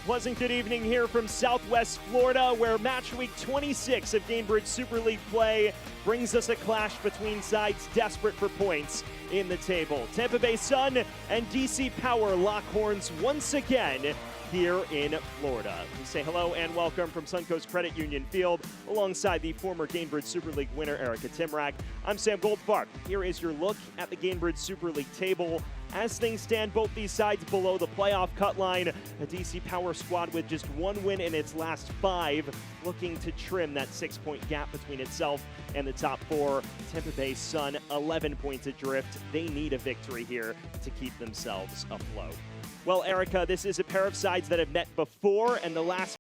pleasant good evening here from Southwest Florida, where match week 26 of Gainbridge Super League play brings us a clash between sides desperate for points in the table. Tampa Bay Sun and DC Power lock horns once again here in Florida. We say hello and welcome from Suncoast Credit Union Field alongside the former Gainbridge Super League winner Erica Timrak. I'm Sam Goldfarb. Here is your look at the Gainbridge Super League table. As things stand, both these sides below the playoff cut line. A DC Power squad with just one win in its last 5, looking to trim that 6-point gap between itself and the top 4. Tampa Bay Sun, 11 points adrift. They need a victory here to keep themselves afloat. Well, Erica, this is a pair of sides that have met before, and the last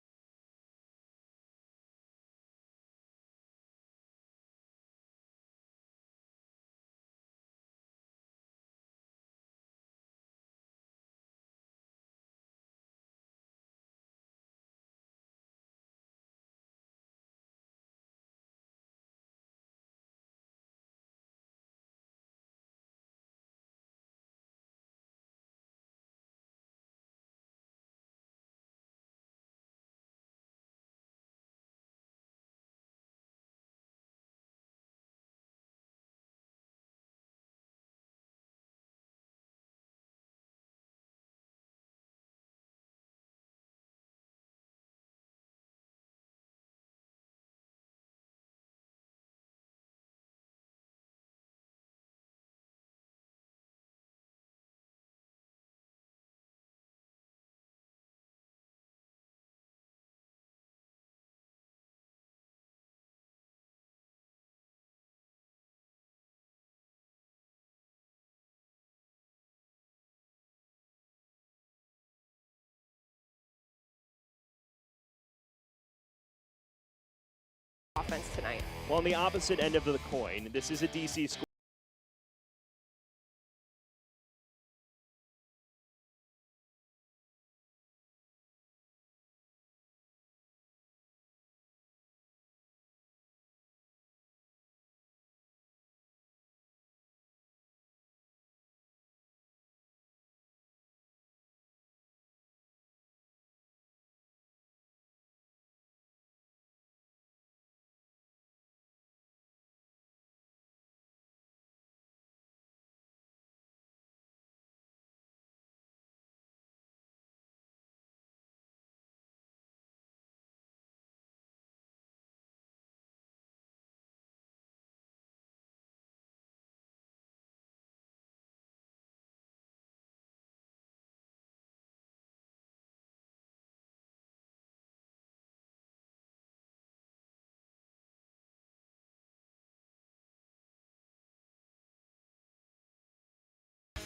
offense tonight. Well, on the opposite end of the coin, this is a DC squad.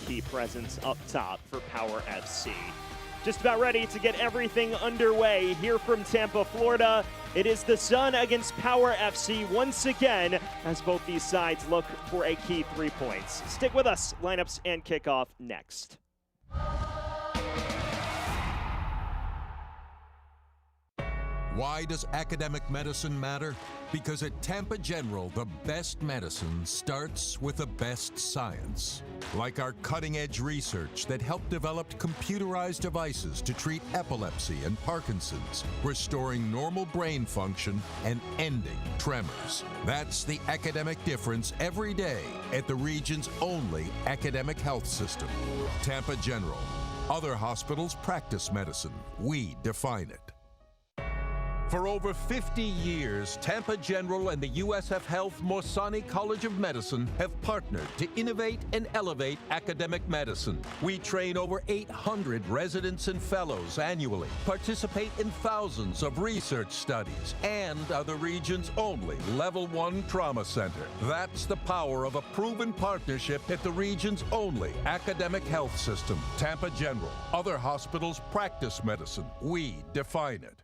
Key presence up top for Power FC. Just about ready to get everything underway here from Tampa, Florida. It is the Sun against Power FC once again as both these sides look for a key 3 points. Stick with us. Lineups and kickoff next. Why does academic medicine matter? Because at Tampa General, the best medicine starts with the best science. Like our cutting-edge research that helped develop computerized devices to treat epilepsy and Parkinson's, restoring normal brain function and ending tremors. That's the academic difference every day at the region's only academic health system. Tampa General. Other hospitals practice medicine. We define it. For over 50 years, Tampa General and the USF Health Morsani College of Medicine have partnered to innovate and elevate academic medicine. We train over 800 residents and fellows annually, participate in thousands of research studies, and are the region's only Level 1 trauma center. That's the power of a proven partnership at the region's only academic health system. Tampa General. Other hospitals practice medicine. We define it.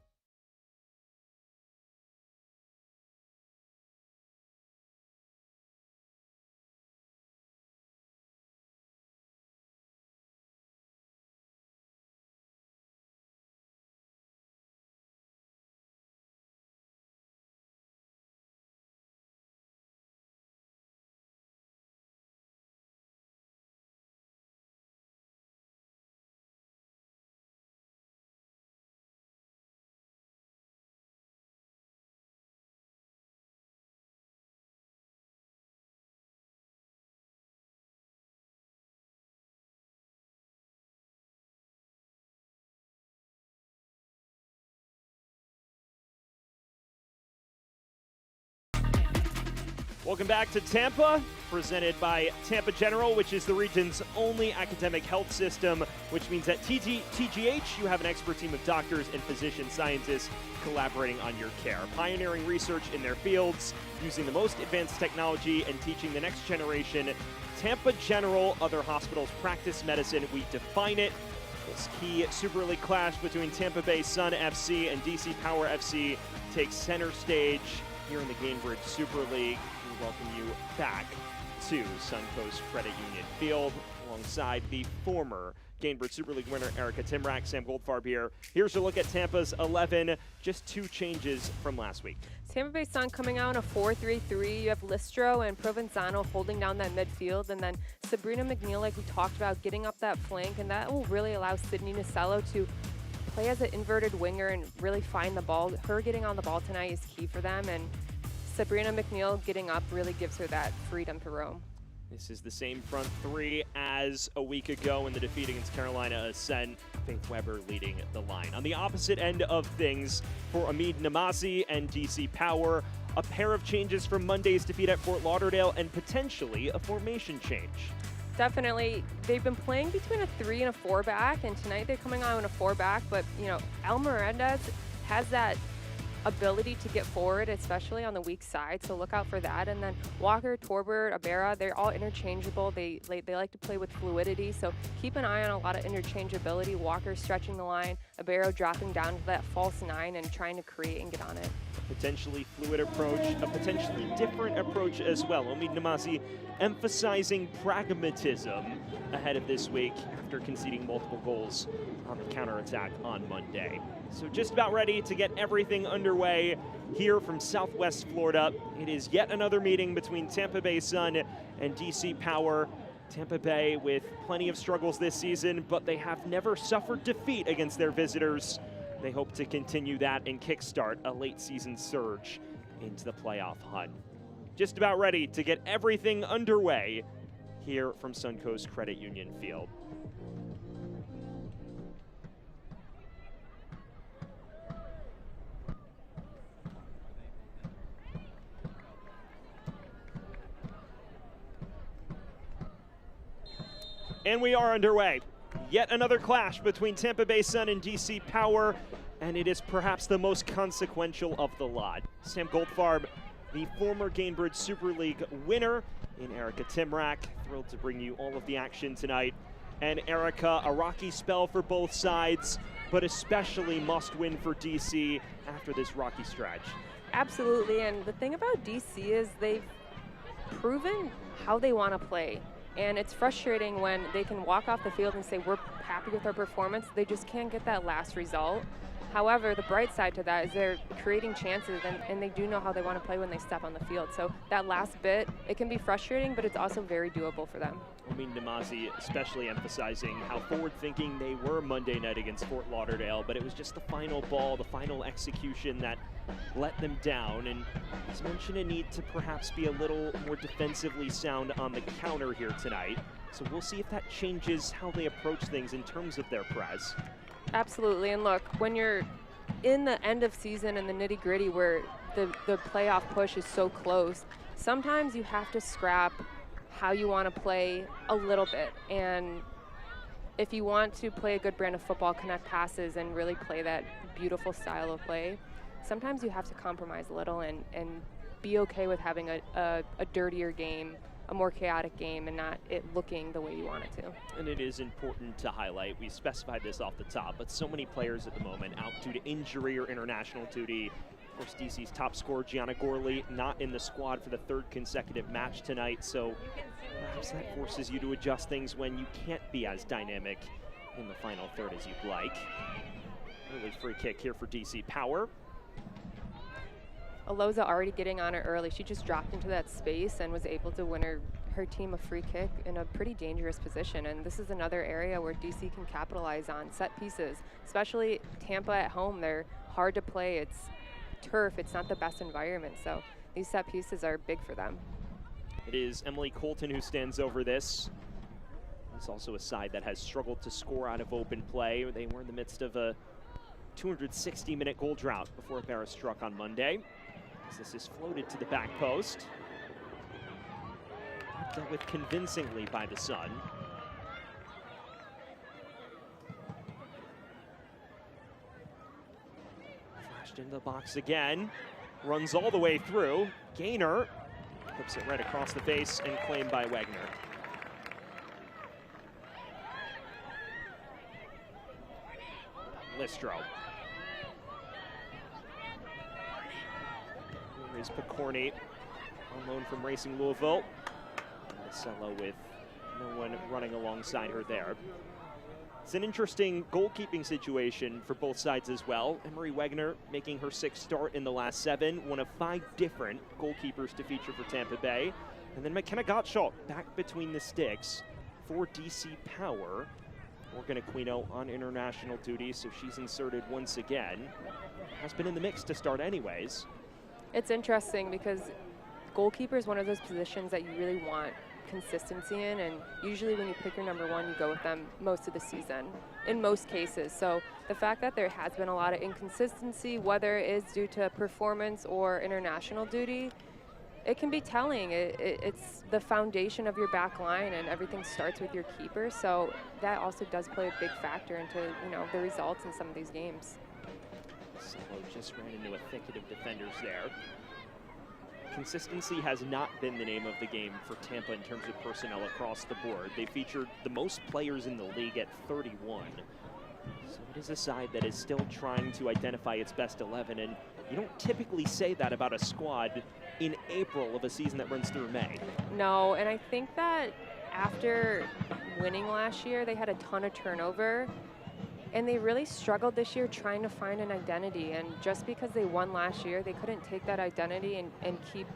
Welcome back to Tampa, presented by Tampa General, which is the region's only academic health system, which means at TGH you have an expert team of doctors and physician scientists collaborating on your care, pioneering research in their fields, using the most advanced technology and teaching the next generation. Tampa General, other hospitals practice medicine, we define it. This key Super League clash between Tampa Bay Sun FC and DC Power FC takes center stage here in the Gainbridge Super League. We welcome you back to Suncoast Credit Union Field alongside the former Gainbridge Super League winner Erica Timrak. Sam Goldfarb here. Here's a look at Tampa's 11, just 2 changes from last week. Tampa Bay Sun coming out in a 4-3-3. You have Listro and Provenzano holding down that midfield, and then Sabrina McNeil, like we talked about, getting up that flank, and that will really allow Sydney Nacello to play as an inverted winger and really find the ball. Her getting on the ball tonight is key for them, and Sabrina McNeil getting up really gives her that freedom to roam. This is the same front three as a week ago in the defeat against Carolina Ascent. Faith Weber leading the line. On the opposite end of things for Amid Namazi and DC Power, a pair of changes from Monday's defeat at Fort Lauderdale and potentially a formation change. Definitely. They've been playing between a 3 and a 4 back, and tonight they're coming out in a 4 back, but you know, El Melendez has that ability to get forward, especially on the weak side, so look out for that. And then Walker, Torbert, Abera, they're all interchangeable. They like to play with fluidity, so keep an eye on a lot of interchangeability. Walker stretching the line, Abera dropping down to that false 9 and trying to create and get on it. Potentially fluid approach, a potentially different approach as well. Omid Namazi emphasizing pragmatism ahead of this week after conceding multiple goals on the counterattack on Monday. So just about ready to get everything underway here from Southwest Florida. It is yet another meeting between Tampa Bay Sun and DC Power. Tampa Bay with plenty of struggles this season, but they have never suffered defeat against their visitors. They hope to continue that and kickstart a late season surge into the playoff hunt. Just about ready to get everything underway here from Suncoast Credit Union Field. And we are underway. Yet another clash between Tampa Bay Sun and DC Power, and it is perhaps the most consequential of the lot. Sam Goldfarb, the former Gainbridge Super League winner, in Erica Timrak. Thrilled to bring you all of the action tonight. And Erica, a rocky spell for both sides, but especially must win for DC after this rocky stretch. Absolutely, and the thing about DC is they've proven how they want to play. And it's frustrating when they can walk off the field and say, we're happy with our performance. They just can't get that last result. However, the bright side to that is they're creating chances, and they do know how they want to play when they step on the field. So that last bit, it can be frustrating, but it's also very doable for them. I mean, Namazi especially emphasizing how forward-thinking they were Monday night against Fort Lauderdale, but it was just the final ball, the final execution that let them down. And he's mentioned a need to perhaps be a little more defensively sound on the counter here tonight. So we'll see if that changes how they approach things in terms of their press. Absolutely, and look, when you're in the end of season and the nitty-gritty where the playoff push is so close, sometimes you have to scrap how you want to play a little bit. And if you want to play a good brand of football, connect passes, and really play that beautiful style of play, sometimes you have to compromise a little and be okay with having a dirtier game, a more chaotic game, and not it looking the way you want it to. And it is important to highlight, we specified this off the top, but so many players at the moment out due to injury or international duty. Of course, DC's top scorer, Gianna Gorley, not in the squad for the 3rd consecutive match tonight, so perhaps that forces you to adjust things when you can't be as dynamic in the final third as you'd like. Early free kick here for DC Power. Aloza already getting on it early. She just dropped into that space and was able to win her team a free kick in a pretty dangerous position. And this is another area where DC can capitalize on set pieces, especially Tampa at home. They're hard to play. It's turf. It's not the best environment. So these set pieces are big for them. It is Emily Colton who stands over this. It's also a side that has struggled to score out of open play. They were in the midst of a 260-minute goal drought before Barra struck on Monday. As this is floated to the back post. dealt with convincingly by the Sun. Flashed into the box again. Runs all the way through. Gainer clips it right across the face and claimed by Wegner. Listro. Here is Picorni on loan from Racing Louisville. Marcelo with no one running alongside her there. It's an interesting goalkeeping situation for both sides as well. Emery Wegner making her 6th start in the last 7, one of 5 different goalkeepers to feature for Tampa Bay. And then McKenna Gottschalk back between the sticks for DC Power. Morgan Aquino on international duty, so she's inserted once again. Has been in the mix to start anyways. It's interesting because goalkeeper is one of those positions that you really want consistency in, and usually when you pick your number 1, you go with them most of the season, in most cases. So the fact that there has been a lot of inconsistency, whether it is due to performance or international duty, it can be telling. It's the foundation of your back line, and everything starts with your keeper. So that also does play a big factor into, you know, the results in some of these games. Solo just ran into a thicket of defenders there. Consistency has not been the name of the game for Tampa in terms of personnel across the board. They featured the most players in the league at 31. So it is a side that is still trying to identify its best 11, and you don't typically say that about a squad in April of a season that runs through May. No, and I think that after winning last year, they had a ton of turnover, and they really struggled this year trying to find an identity. And just because they won last year, they couldn't take that identity and keep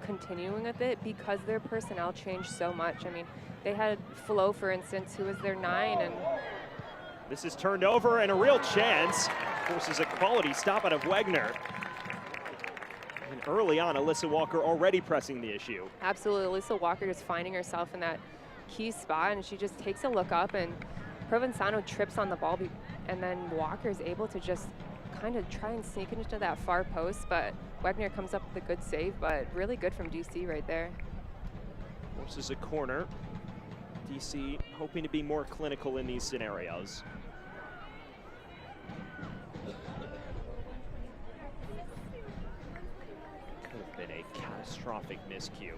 continuing with it because their personnel changed so much. I mean, they had Flo, for instance, who was their 9, and this is turned over, and a real chance. Forces a quality stop out of Wegner. And early on, Alyssa Walker already pressing the issue. Absolutely, Alyssa Walker just finding herself in that key spot, and she just takes a look up, and Provenzano trips on the ball, and then Walker's able to just kind of try and sneak into that far post, but Wegner comes up with a good save, but really good from DC right there. Forces a corner. DC hoping to be more clinical in these scenarios. Could have been a catastrophic miscue.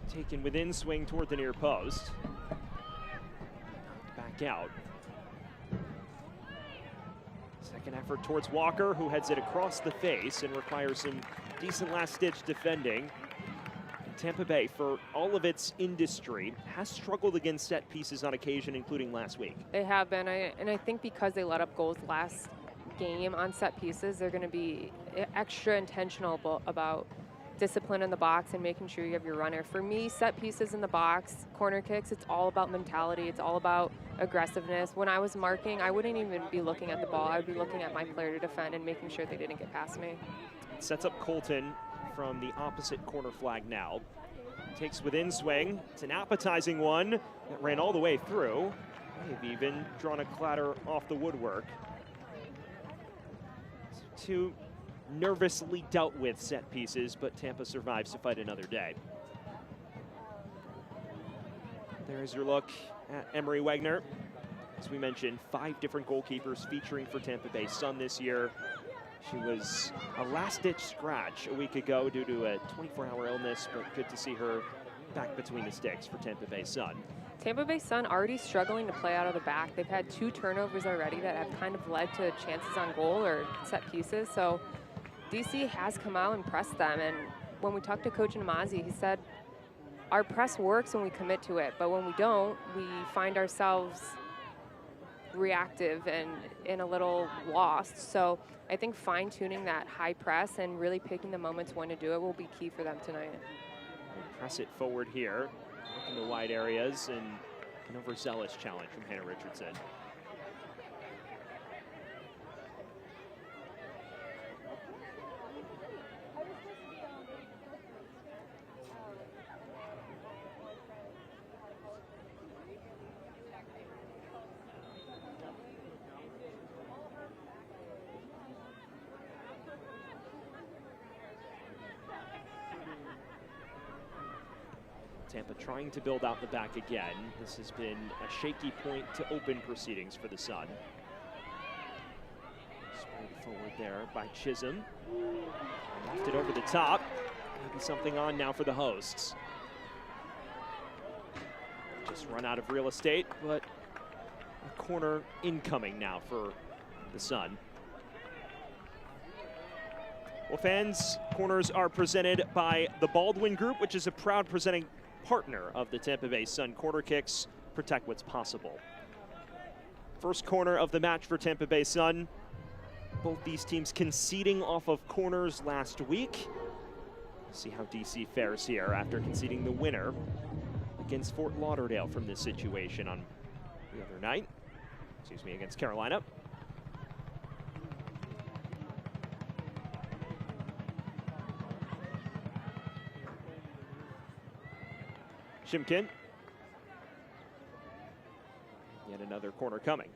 Taken within swing toward the near post. Back out. Second effort towards Walker, who heads it across the face and requires some decent last-ditch defending. Tampa Bay, for all of its industry, has struggled against set pieces on occasion, including last week. They have been, and I think because they let up goals last game on set pieces, they're going to be extra intentional about discipline in the box and making sure you have your runner. For me, set pieces in the box, corner kicks, it's all about mentality. It's all about aggressiveness. When I was marking, I wouldn't even be looking at the ball. I would be looking at my player to defend and making sure they didn't get past me. Sets up Colton from the opposite corner flag now. Takes within swing. It's an appetizing one that ran all the way through. They've even drawn a clatter off the woodwork. So 2 nervously dealt with set pieces, but Tampa survives to fight another day. There's your look at Emery Wegner. As we mentioned, 5 different goalkeepers featuring for Tampa Bay Sun this year. She was a last-ditch scratch a week ago due to a 24-hour illness, but good to see her back between the sticks for Tampa Bay Sun. Tampa Bay Sun already struggling to play out of the back. They've had 2 turnovers already that have kind of led to chances on goal or set pieces. So DC has come out and pressed them. And when we talked to Coach Namazi, he said, our press works when we commit to it, but when we don't, we find ourselves reactive and a little lost. So I think fine-tuning that high press and really picking the moments when to do it will be key for them tonight. Press it forward here, in the wide areas, and an overzealous challenge from Hannah Richardson. Tampa trying to build out the back again. This has been a shaky point to open proceedings for the Sun. Sprayed forward there by Chisholm. Left it over the top. Maybe something on now for the hosts. Just run out of real estate, but a corner incoming now for the Sun. Well, fans, corners are presented by the Baldwin Group, which is a proud presenting partner of the Tampa Bay Sun. Corner kicks protect what's possible. First corner of the match for Tampa Bay Sun. Both these teams conceding off of corners last week. See how DC fares here after conceding the winner against Fort Lauderdale from this situation on the other night. Excuse me, against Carolina. Shimkin. Yet another corner coming.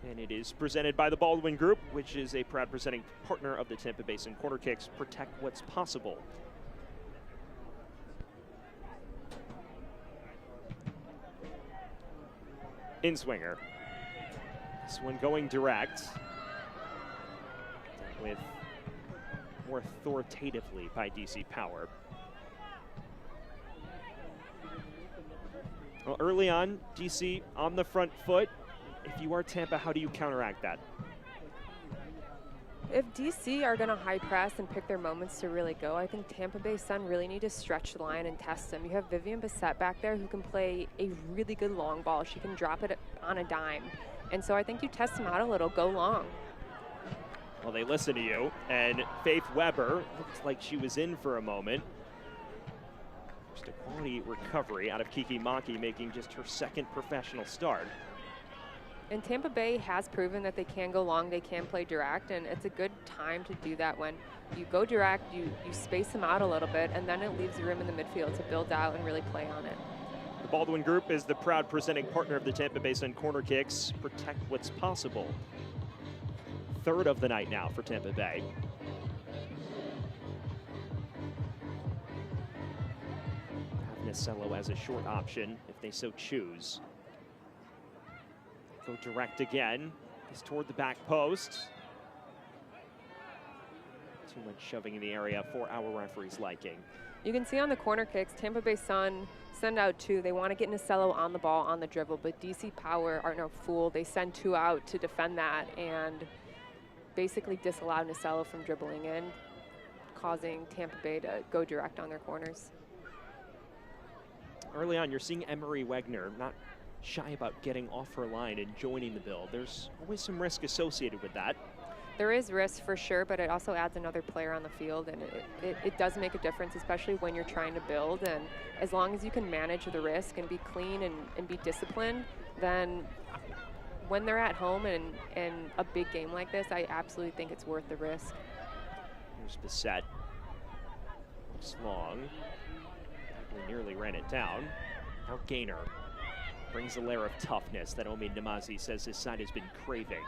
And it is presented by the Baldwin Group, which is a proud presenting partner of the Tampa Bay Sun. Corner kicks protect what's possible. In-swinger. This one going direct. With more authoritatively by DC Power. Well, early on, DC on the front foot. If you are Tampa, how do you counteract that? If DC are going to high press and pick their moments to really go, I think Tampa Bay Sun really need to stretch the line and test them. You have Vivian Bissett back there who can play a really good long ball. She can drop it on a dime. And so I think you test them out a little, go long. Well, they listen to you, and Faith Weber looked like she was in for a moment. Just a quality recovery out of Kiki Maki, making just her second professional start. And Tampa Bay has proven that they can go long, they can play direct, and it's a good time to do that when you go direct, you space them out a little bit, and then it leaves room in the midfield to build out and really play on it. The Baldwin Group is the proud presenting partner of the Tampa Bay Sun. Corner kicks protect what's possible. Third of the night now for Tampa Bay. Nasello as a short option if they so choose. Go direct again. He's toward the back post. Too much shoving in the area for our referee's liking. You can see on the corner kicks, Tampa Bay Sun send out two. They want to get Nasello on the ball on the dribble, but DC Power are no fool. They send two out to defend that and basically disallow Nasello from dribbling in, causing Tampa Bay to go direct on their corners. Early on, you're seeing Emery Wegner not shy about getting off her line and joining the build. There's always some risk associated with that. There is risk for sure, but it also adds another player on the field, and it does make a difference, especially when you're trying to build. And as long as you can manage the risk and be clean and be disciplined, then when they're at home and a big game like this, I absolutely think it's worth the risk. Here's Bissett. Looks long. We nearly ran it down. Now Gaynor brings a layer of toughness that Omi Namazi says his side has been craving.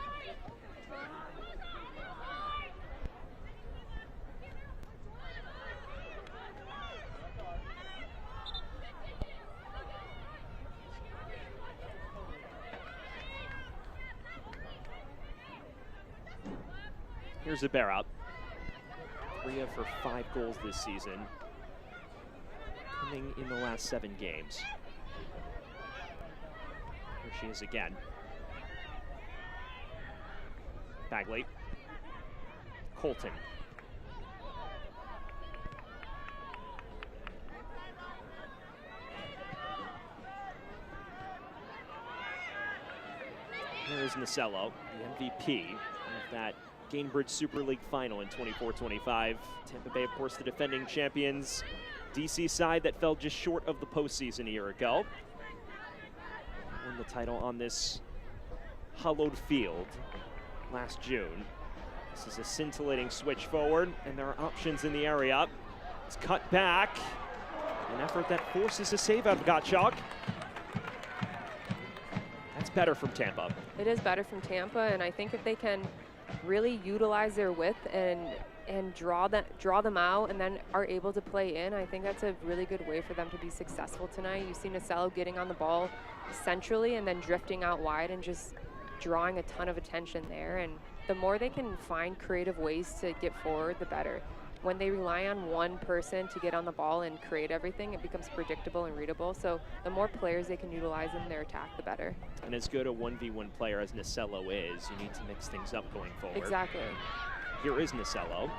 Here's a bear up. 3 of her 5 goals this season coming in the last 7 games. Here she is again. Bagley. Colton. Here's Nasello, the MVP of that Gainbridge Super League final in 24-25. Tampa Bay, of course, the defending champions. DC side that fell just short of the postseason a year ago. Won the title on this hollowed field last June. This is a scintillating switch forward, and there are options in the area. It's cut back. An effort that forces a save out of Gottschalk. That's better from Tampa. It is better from Tampa, and I think if they can really utilize their width and and draw them out and then are able to play in. I think that's a really good way for them to be successful tonight. You see Nasello getting on the ball centrally and then drifting out wide and just drawing a ton of attention there. And the more they can find creative ways to get forward, the better. When they rely on one person to get on the ball and create everything, it becomes predictable and readable. So the more players they can utilize in their attack, the better. And as good a 1v1 player as Nasello is, you need to mix things up going forward. Exactly. Here is Nasello.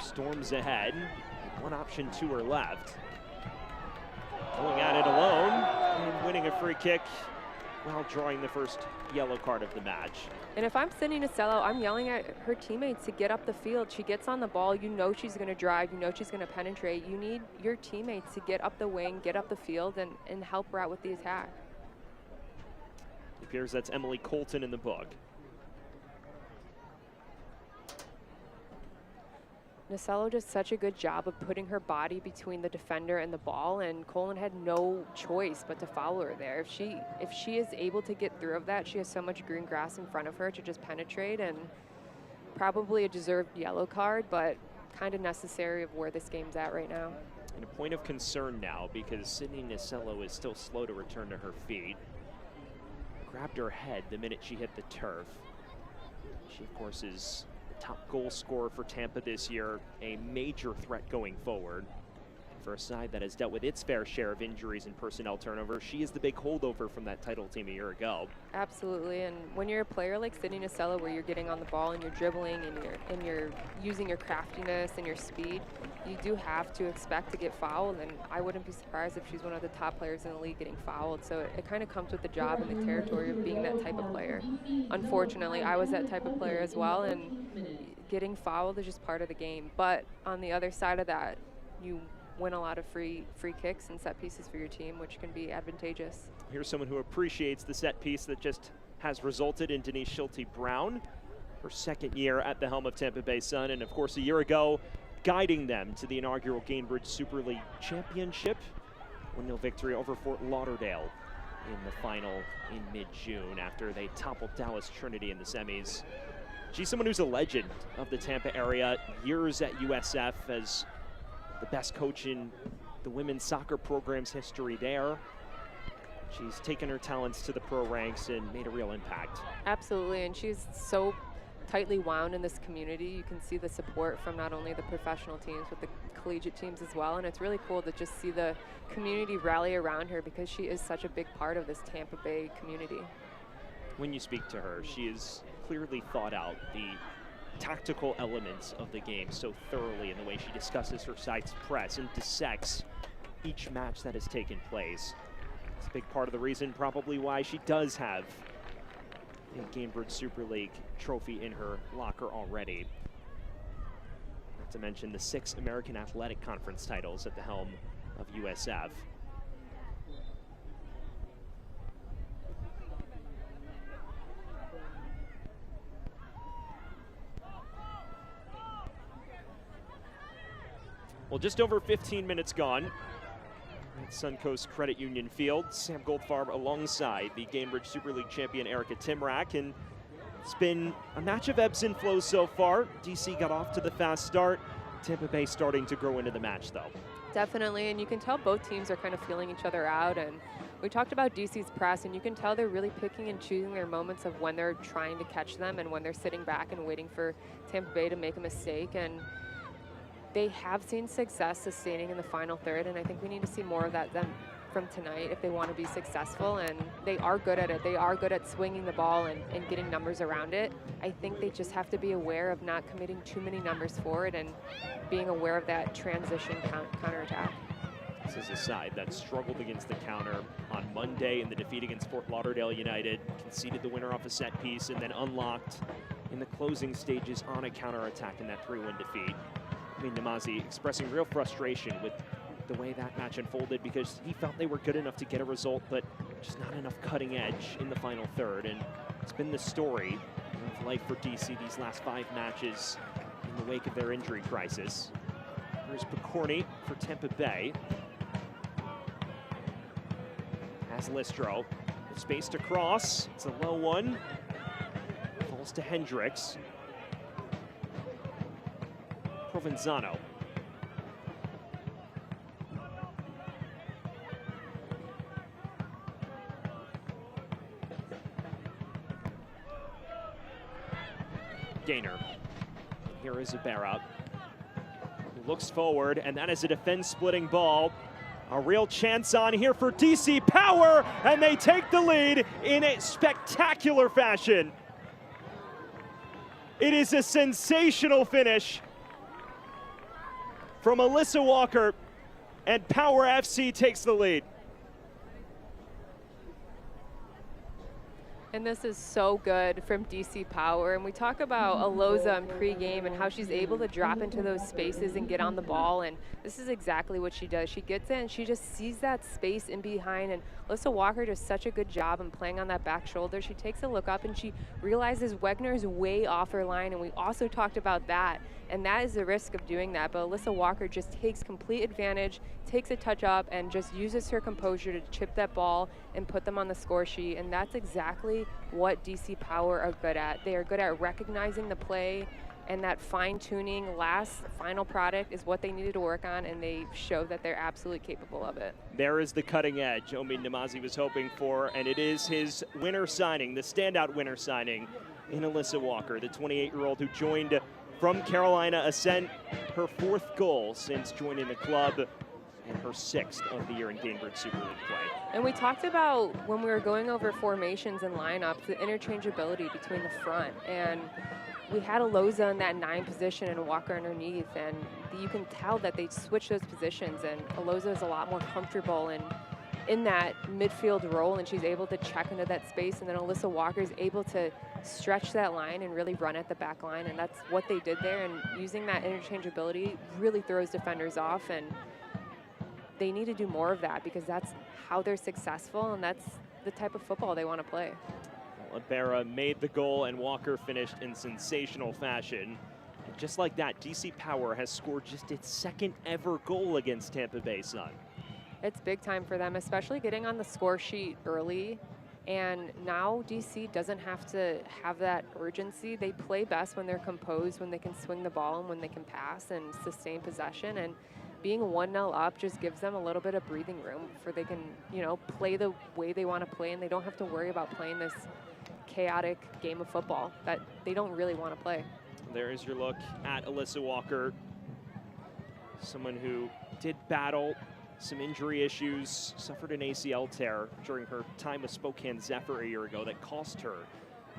Storms ahead. One option to her left. Going at it alone and winning a free kick while drawing the first yellow card of the match. And if I'm Sydney Nasello, I'm yelling at her teammates to get up the field. She gets on the ball, you know she's going to drive, you know she's going to penetrate. You need your teammates to get up the wing, get up the field, and help her out with the attack. It appears that's Emily Colton in the book. Nasello does such a good job of putting her body between the defender and the ball, and Colin had no choice but to follow her there. If she is able to get through of that, she has so much green grass in front of her to just penetrate, and probably a deserved yellow card, but kind of necessary of where this game's at right now. And a point of concern now because Sydney Nasello is still slow to return to her feet. Grabbed her head the minute she hit the turf. She, of course, is top goal scorer for Tampa this year, a major threat going forward. For a side that has dealt with its fair share of injuries and personnel turnover, she is the big holdover from that title team a year ago. Absolutely, and when you're a player like Sydney Nasello, where you're getting on the ball and you're dribbling and you're using your craftiness and your speed, you do have to expect to get fouled, and I wouldn't be surprised if she's one of the top players in the league getting fouled. So it kind of comes with the job and the territory of being that type of player. Unfortunately, I was that type of player as well, and getting fouled is just part of the game. But on the other side of that, you win a lot of free kicks and set pieces for your team, which can be advantageous. Here's someone who appreciates the set piece that just has resulted in Denise Schulte-Brown, her second year at the helm of Tampa Bay Sun, and of course a year ago guiding them to the inaugural Gainbridge Super League Championship. 1-0 victory over Fort Lauderdale in the final in mid-June after they toppled Dallas Trinity in the semis. She's someone who's a legend of the Tampa area, years at USF as the best coach in the women's soccer program's history there. She's taken her talents to the pro ranks and made a real impact. Absolutely, and she's so tightly wound in this community. You can see the support from not only the professional teams, but the collegiate teams as well, and it's really cool to just see the community rally around her because she is such a big part of this Tampa Bay community. When you speak to her, she has clearly thought out the tactical elements of the game so thoroughly in the way she discusses her side's press and dissects each match that has taken place. It's a big part of the reason probably why she does have a Gainbridge Super League trophy in her locker already. Not to mention the 6 American Athletic Conference titles at the helm of USF. Well, just over 15 minutes gone at Suncoast Credit Union Field. Sam Goldfarb alongside the Gainbridge Super League champion Erica Timrak, and it's been a match of ebbs and flows so far. DC got off to the fast start. Tampa Bay starting to grow into the match, though. Definitely, and you can tell both teams are kind of feeling each other out. And we talked about DC's press, and you can tell they're really picking and choosing their moments of when they're trying to catch them and when they're sitting back and waiting for Tampa Bay to make a mistake. And they have seen success sustaining in the final third, and I think we need to see more of that from tonight if they want to be successful, and they are good at it. They are good at swinging the ball and getting numbers around it. I think they just have to be aware of not committing too many numbers forward and being aware of that transition counterattack. This is a side that struggled against the counter on Monday in the defeat against Fort Lauderdale United, conceded the winner off a set piece, and then unlocked in the closing stages on a counterattack in that 3-1 defeat. I mean, Namazi expressing real frustration with the way that match unfolded because he felt they were good enough to get a result, but just not enough cutting edge in the final third. And it's been the story of life for DC these last 5 matches in the wake of their injury crisis. Here's Picorni for Tampa Bay. Has Listro. Space to cross. It's a low one. Falls to Hendricks. Provenzano. Gainer. Here is Ibarra. He looks forward, and that is a defense-splitting ball. A real chance on here for DC Power, and they take the lead in a spectacular fashion. It is a sensational finish from Alyssa Walker, and Power FC takes the lead. And this is so good from DC Power. And we talk about Aloza in pregame and how she's able to drop into those spaces and get on the ball. And this is exactly what she does. She gets in, she just sees that space in behind. And Alyssa Walker does such a good job in playing on that back shoulder. She takes a look up and she realizes Wegner's way off her line. And we also talked about that. And that is the risk of doing that. But Alyssa Walker just takes complete advantage, takes a touch up, and just uses her composure to chip that ball and put them on the score sheet. And that's exactly what DC Power are good at. They are good at recognizing the play, and that fine-tuning final product is what they needed to work on, and they show that they're absolutely capable of it. There is the cutting edge Omi Namazi was hoping for, and it is his winner signing, the standout winner signing in Alyssa Walker, the 28-year-old who joined from Carolina Ascent, her 4th goal since joining the club, and her 6th of the year in Gainbridge Super League play. And we talked about, when we were going over formations and lineups, the interchangeability between the front. And we had Aloza in that 9 position and Walker underneath, and you can tell that they switch those positions, and Aloza is a lot more comfortable in that midfield role, and she's able to check into that space, and then Alyssa Walker is able to stretch that line and really run at the back line, and that's what they did there. And using that interchangeability really throws defenders off, and they need to do more of that because that's how they're successful, and that's the type of football they want to play. Well, Ibarra made the goal, and Walker finished in sensational fashion. And just like that, DC Power has scored just its 2nd ever goal against Tampa Bay Sun. It's big time for them, especially getting on the score sheet early. And now DC doesn't have to have that urgency. They play best when they're composed, when they can swing the ball and when they can pass and sustain possession. And being 1-0 up just gives them a little bit of breathing room before they can, play the way they want to play, and they don't have to worry about playing this chaotic game of football that they don't really want to play. There is your look at Alyssa Walker, someone who did battle some injury issues, suffered an ACL tear during her time with Spokane Zephyr a year ago that cost her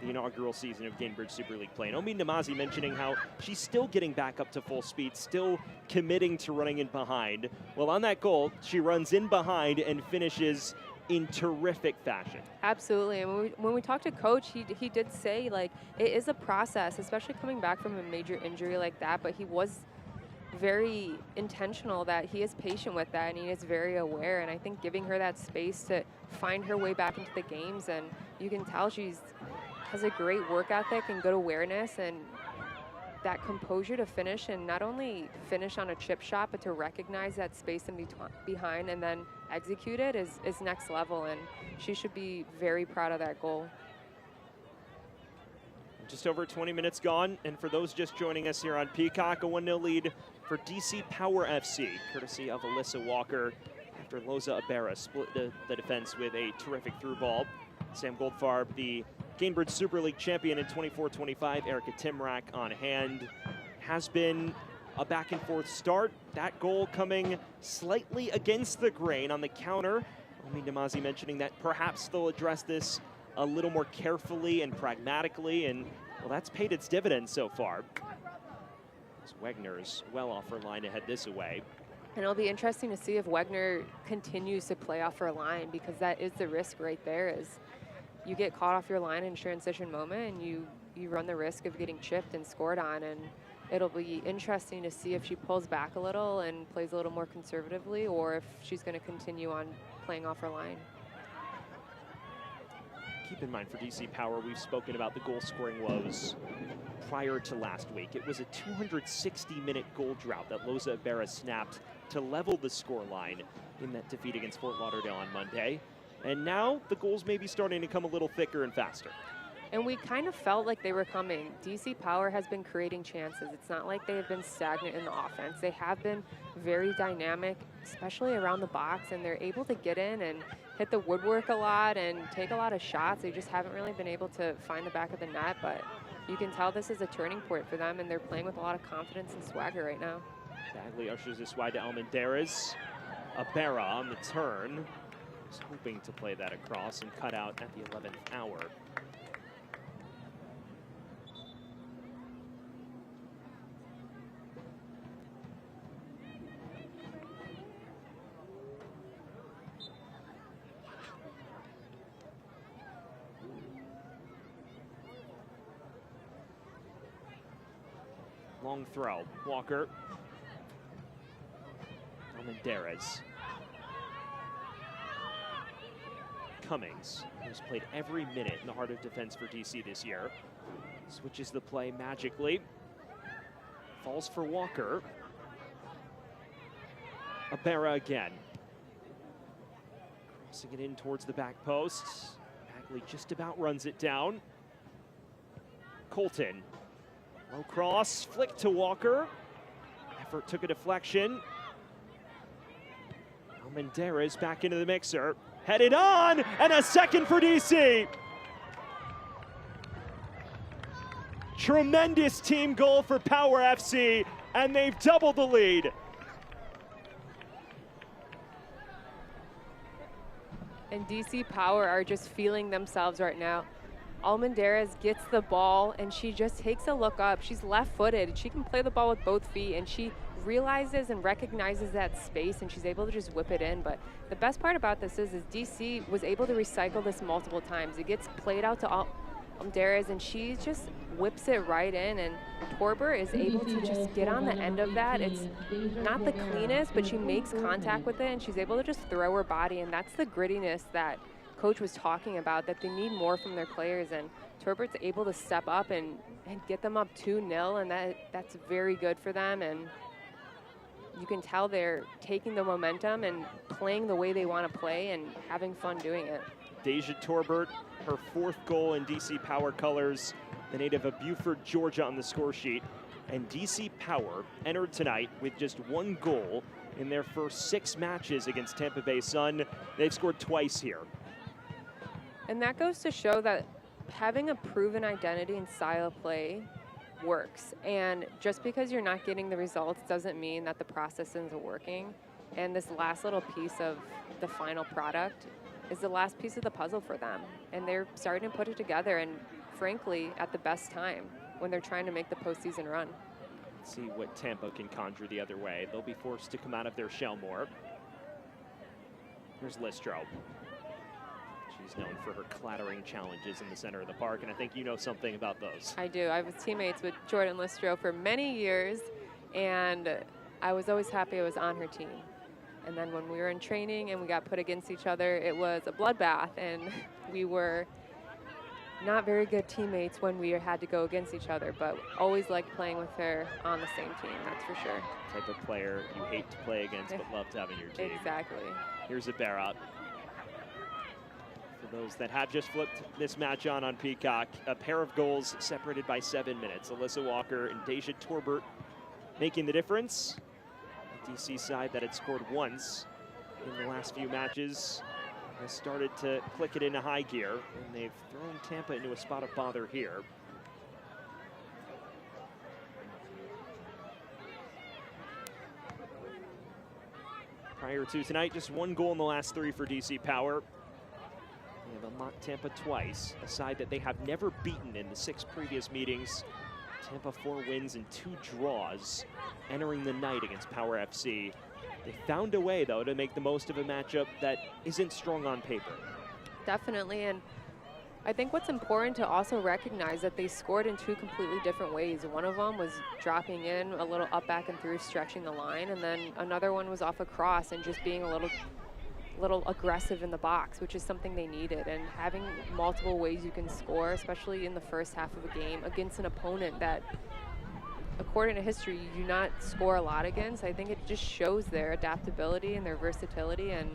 the inaugural season of Gainbridge Super League play. And Omi Namazi mentioning how she's still getting back up to full speed, still committing to running in behind. Well, on that goal, she runs in behind and finishes in terrific fashion. Absolutely. And when we talked to Coach, he did say, it is a process, especially coming back from a major injury like that, but he was very intentional that he is patient with that, and he is very aware. And I think giving her that space to find her way back into the games, and you can tell has a great work ethic and good awareness and that composure to finish, and not only finish on a chip shot, but to recognize that space in behind and then execute it is next level, and she should be very proud of that goal. Just over 20 minutes gone, and for those just joining us here on Peacock, a 1-0 lead for DC Power FC, courtesy of Alyssa Walker, after Loza Ibarra split the defense with a terrific through ball. Sam Goldfarb, the Gainbridge Super League champion in 24-25, Erica Timrak on hand. Has been a back-and-forth start. That goal coming slightly against the grain on the counter. Omi Namazi mentioning that perhaps they'll address this a little more carefully and pragmatically, and well, that's paid its dividends so far. As Wegner's well off her line to head this away. And it'll be interesting to see if Wegner continues to play off her line, because that is the risk right there, is you get caught off your line in a transition moment and you run the risk of getting chipped and scored on. And it'll be interesting to see if she pulls back a little and plays a little more conservatively, or if she's going to continue on playing off her line. Keep in mind, for DC Power, we've spoken about the goal-scoring woes prior to last week. It was a 260-minute goal drought that Loza Ibarra snapped to level the scoreline in that defeat against Fort Lauderdale on Monday. And now the goals may be starting to come a little thicker and faster. And we kind of felt like they were coming. DC Power has been creating chances. It's not like they have been stagnant in the offense. They have been very dynamic, especially around the box, and they're able to get in and hit the woodwork a lot and take a lot of shots. They just haven't really been able to find the back of the net, but you can tell this is a turning point for them, and they're playing with a lot of confidence and swagger right now. Bagley ushers this wide to Almendarez. Abera on the turn. Was hoping to play that across and cut out at the 11th hour. Long throw, Walker. Almendarez. Cummings, who's played every minute in the heart of defense for DC this year. Switches the play magically. Falls for Walker. Abera again. Crossing it in towards the back post. Bagley just about runs it down. Colton. Low cross, flick to Walker. Effort took a deflection. Almendarez back into the mixer. Headed on, and a second for DC. Tremendous team goal for Power FC, and they've doubled the lead. And DC Power are just feeling themselves right now. Almendarez gets the ball, and she just takes a look up. She's left-footed. She can play the ball with both feet, and she realizes and recognizes that space, and she's able to just whip it in. But the best part about this is DC was able to recycle this multiple times. It gets played out to Almendarez, and she just whips it right in, and Torber is able to just get on the end of that. It's not the cleanest, but she makes contact with it, and she's able to just throw her body, and that's the grittiness that Coach was talking about, that they need more from their players, and Torbert's able to step up and get them up 2-0, and that's very good for them, and you can tell they're taking the momentum and playing the way they want to play and having fun doing it. Deja Torbert, her 4th goal in DC Power colors, the native of Buford, Georgia on the score sheet, and DC Power entered tonight with just 1 goal in their first 6 matches against Tampa Bay Sun. They've scored twice here. And that goes to show that having a proven identity and style of play works. And just because you're not getting the results doesn't mean that the process isn't working. And this last little piece of the final product is the last piece of the puzzle for them. And they're starting to put it together, and frankly, at the best time when they're trying to make the postseason run. Let's see what Tampa can conjure the other way. They'll be forced to come out of their shell more. Here's Listro. She's known for her clattering challenges in the center of the park, and I think you know something about those. I do. I was teammates with Jordan Listro for many years, and I was always happy I was on her team. And then when we were in training and we got put against each other, it was a bloodbath, and we were not very good teammates when we had to go against each other, but always liked playing with her on the same team, that's for sure. Type of player you hate to play against but love to have in your team. Exactly. Here's a bear out. For those that have just flipped this match on Peacock, a pair of goals separated by 7 minutes. Alyssa Walker and Deja Torbert making the difference. The DC side that had scored once in the last few matches has started to click it into high gear, and they've thrown Tampa into a spot of bother here. Prior to tonight, just 1 goal in the last 3 for DC Power. They have unlocked Tampa twice, a side that they have never beaten in the 6 previous meetings. Tampa 4 wins and 2 draws entering the night against Power FC. They found a way, though, to make the most of a matchup that isn't strong on paper. Definitely, and I think what's important to also recognize that they scored in 2 completely different ways. One of them was dropping in a little up, back, and through, stretching the line, and then another one was off a cross and just being a little aggressive in the box, which is something they needed. And having multiple ways you can score, especially in the first half of a game against an opponent that, according to history, you do not score a lot against, I think it just shows their adaptability and their versatility, and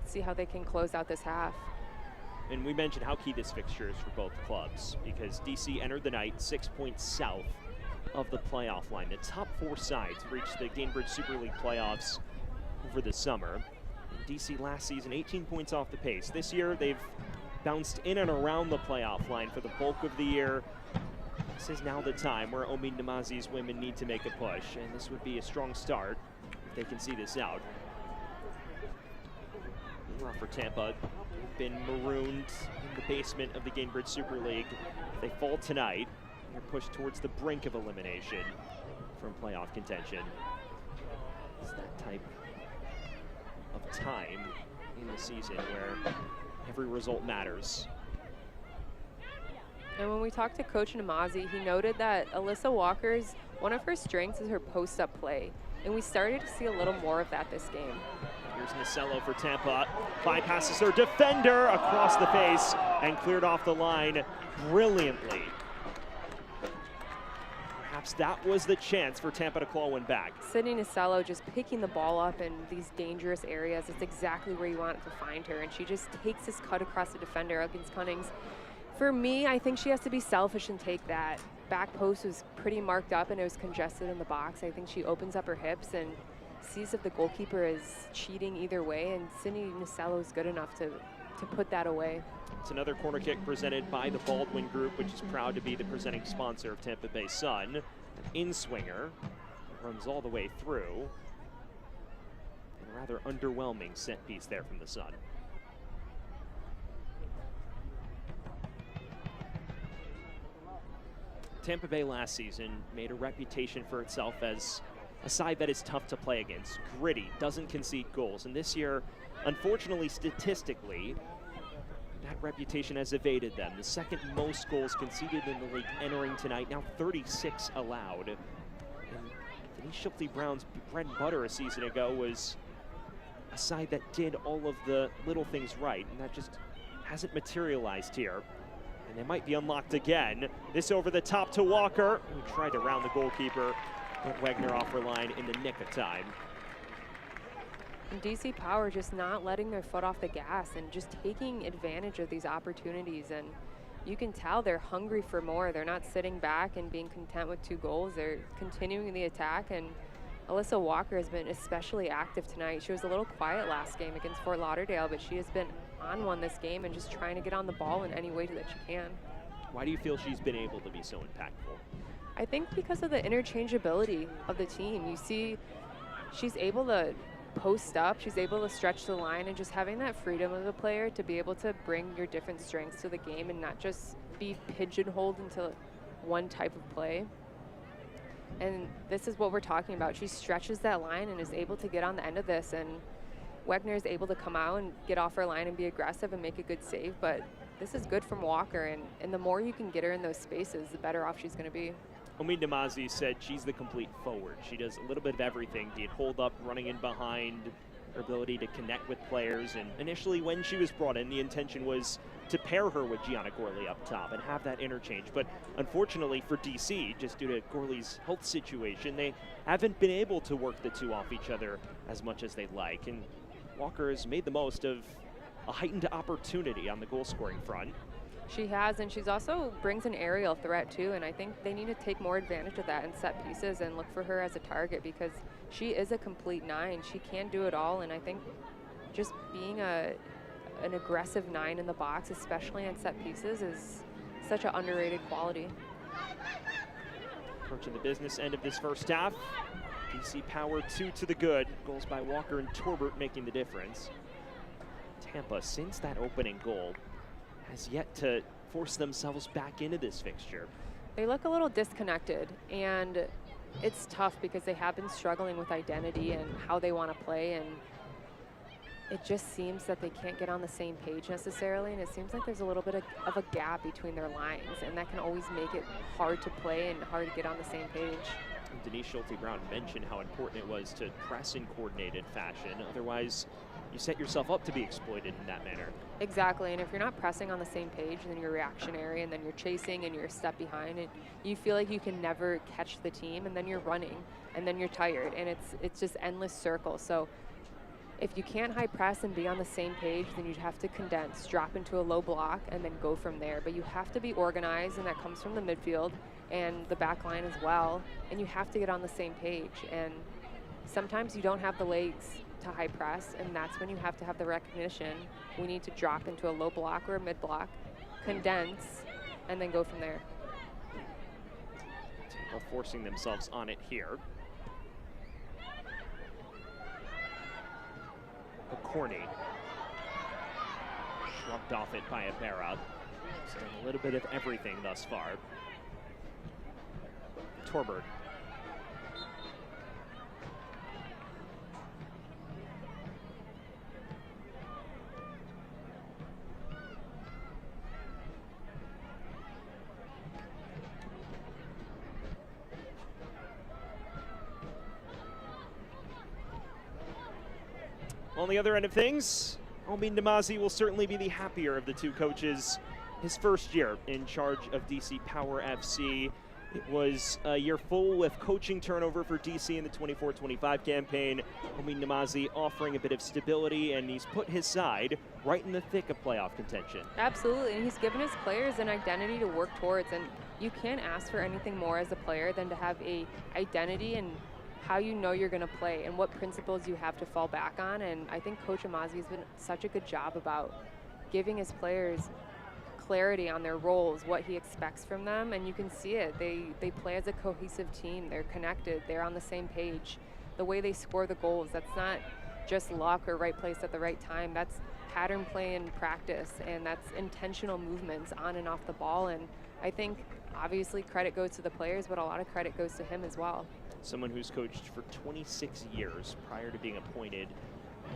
see how they can close out this half. And we mentioned how key this fixture is for both clubs, because DC entered the night 6 points south of the playoff line. The top 4 sides reached the Gainbridge Super League playoffs over the summer. And DC last season 18 points off the pace. This year they've bounced in and around the playoff line for the bulk of the year. This is now the time where Omid Namazi's women need to make a push, and this would be a strong start if they can see this out. Meanwhile for Tampa, they've been marooned in the basement of the Gainbridge Super League. If they fall tonight, they're pushed towards the brink of elimination from playoff contention. It's that type of time in the season where every result matters. And when we talked to Coach Namazi, he noted that Alyssa Walker's, one of her strengths is her post-up play. And we started to see a little more of that this game. Here's Nasello for Tampa. Bypasses her defender across the face and cleared off the line brilliantly. Perhaps that was the chance for Tampa to claw one back. Sydney Nasello just picking the ball up in these dangerous areas. It's exactly where you want it to find her. And she just takes this cut across the defender against Cunnings. For me, I think she has to be selfish and take that. Back post was pretty marked up and it was congested in the box. I think she opens up her hips and sees if the goalkeeper is cheating either way, and Sydney Nasello is good enough to put that away. It's another corner kick presented by the Baldwin Group, which is proud to be the presenting sponsor of Tampa Bay Sun. An in-swinger runs all the way through. And a rather underwhelming set piece there from the Sun. Tampa Bay last season made a reputation for itself as a side that is tough to play against, gritty, doesn't concede goals. And this year, unfortunately, statistically, that reputation has evaded them. The second most goals conceded in the league entering tonight, now 36 allowed. And Denise Schulte-Brown's bread and butter a season ago was a side that did all of the little things right, and that just hasn't materialized here. And they might be unlocked again. This over the top to Walker, who tried to round the goalkeeper, but Wagner off her line in the nick of time. And DC Power just not letting their foot off the gas and just taking advantage of these opportunities. And you can tell they're hungry for more. They're not sitting back and being content with 2 goals. They're continuing the attack. And Alyssa Walker has been especially active tonight. She was a little quiet last game against Fort Lauderdale, but she has been on one this game and just trying to get on the ball in any way that she can. Why do you feel she's been able to be so impactful? I think because of the interchangeability of the team. You see, she's able to post up, she's able to stretch the line, and just having that freedom of the player to be able to bring your different strengths to the game and not just be pigeonholed into one type of play. And this is what we're talking about. She stretches that line and is able to get on the end of this, and Wegner is able to come out and get off her line and be aggressive and make a good save. But this is good from Walker, and the more you can get her in those spaces, the better off she's going to be. Omid Namazi said she's the complete forward. She does a little bit of everything, be it hold up, running in behind, her ability to connect with players. And initially when she was brought in, the intention was to pair her with Gianna Gorley up top and have that interchange. But unfortunately for DC, just due to Gorley's health situation, they haven't been able to work the two off each other as much as they'd like. And Walker has made the most of a heightened opportunity on the goal scoring front. She has, and she's also brings an aerial threat too, and I think they need to take more advantage of that in set pieces and look for her as a target, because she is a complete 9. She can do it all, and I think just being an aggressive 9 in the box, especially on set pieces, is such an underrated quality. Approaching the business end of this first half. DC Power 2 to the good. Goals by Walker and Torbert making the difference. Tampa, since that opening goal, has yet to force themselves back into this fixture. They look a little disconnected, and it's tough because they have been struggling with identity and how they want to play, and it just seems that they can't get on the same page necessarily, and it seems like there's a little bit of a gap between their lines, and that can always make it hard to play and hard to get on the same page. And Denise Schulte-Brown mentioned how important it was to press in coordinated fashion, otherwise you set yourself up to be exploited in that manner. Exactly, and if you're not pressing on the same page, then you're reactionary, and then you're chasing, and you're a step behind, and you feel like you can never catch the team, and then you're running, and then you're tired, and it's just endless circles. So if you can't high press and be on the same page, then you'd have to condense, drop into a low block, and then go from there. But you have to be organized, and that comes from the midfield and the back line as well. And you have to get on the same page. And sometimes you don't have the legs to high press, and that's when you have to have the recognition. We need to drop into a low block or a mid block, condense, and then go from there. Tampa forcing themselves on it here. Corny. Shrugged off it by Ibarra. He's done a little bit of everything thus far. Torbert. On the other end of things, Omin Namazi will certainly be the happier of the two coaches. His first year in charge of DC Power FC. It was a year full with coaching turnover for DC in the 24-25 campaign. Omin Namazi offering a bit of stability, and he's put his side right in the thick of playoff contention. Absolutely, and he's given his players an identity to work towards, and you can't ask for anything more as a player than to have a identity and how you know you're going to play and what principles you have to fall back on. And I think Coach Amazi has been such a good job about giving his players clarity on their roles, what he expects from them, and you can see it. They play as a cohesive team. They're connected. They're on the same page. The way they score the goals, that's not just luck or right place at the right time. That's pattern play and practice, and that's intentional movements on and off the ball. And I think obviously credit goes to the players, but a lot of credit goes to him as well. Someone who's coached for 26 years prior to being appointed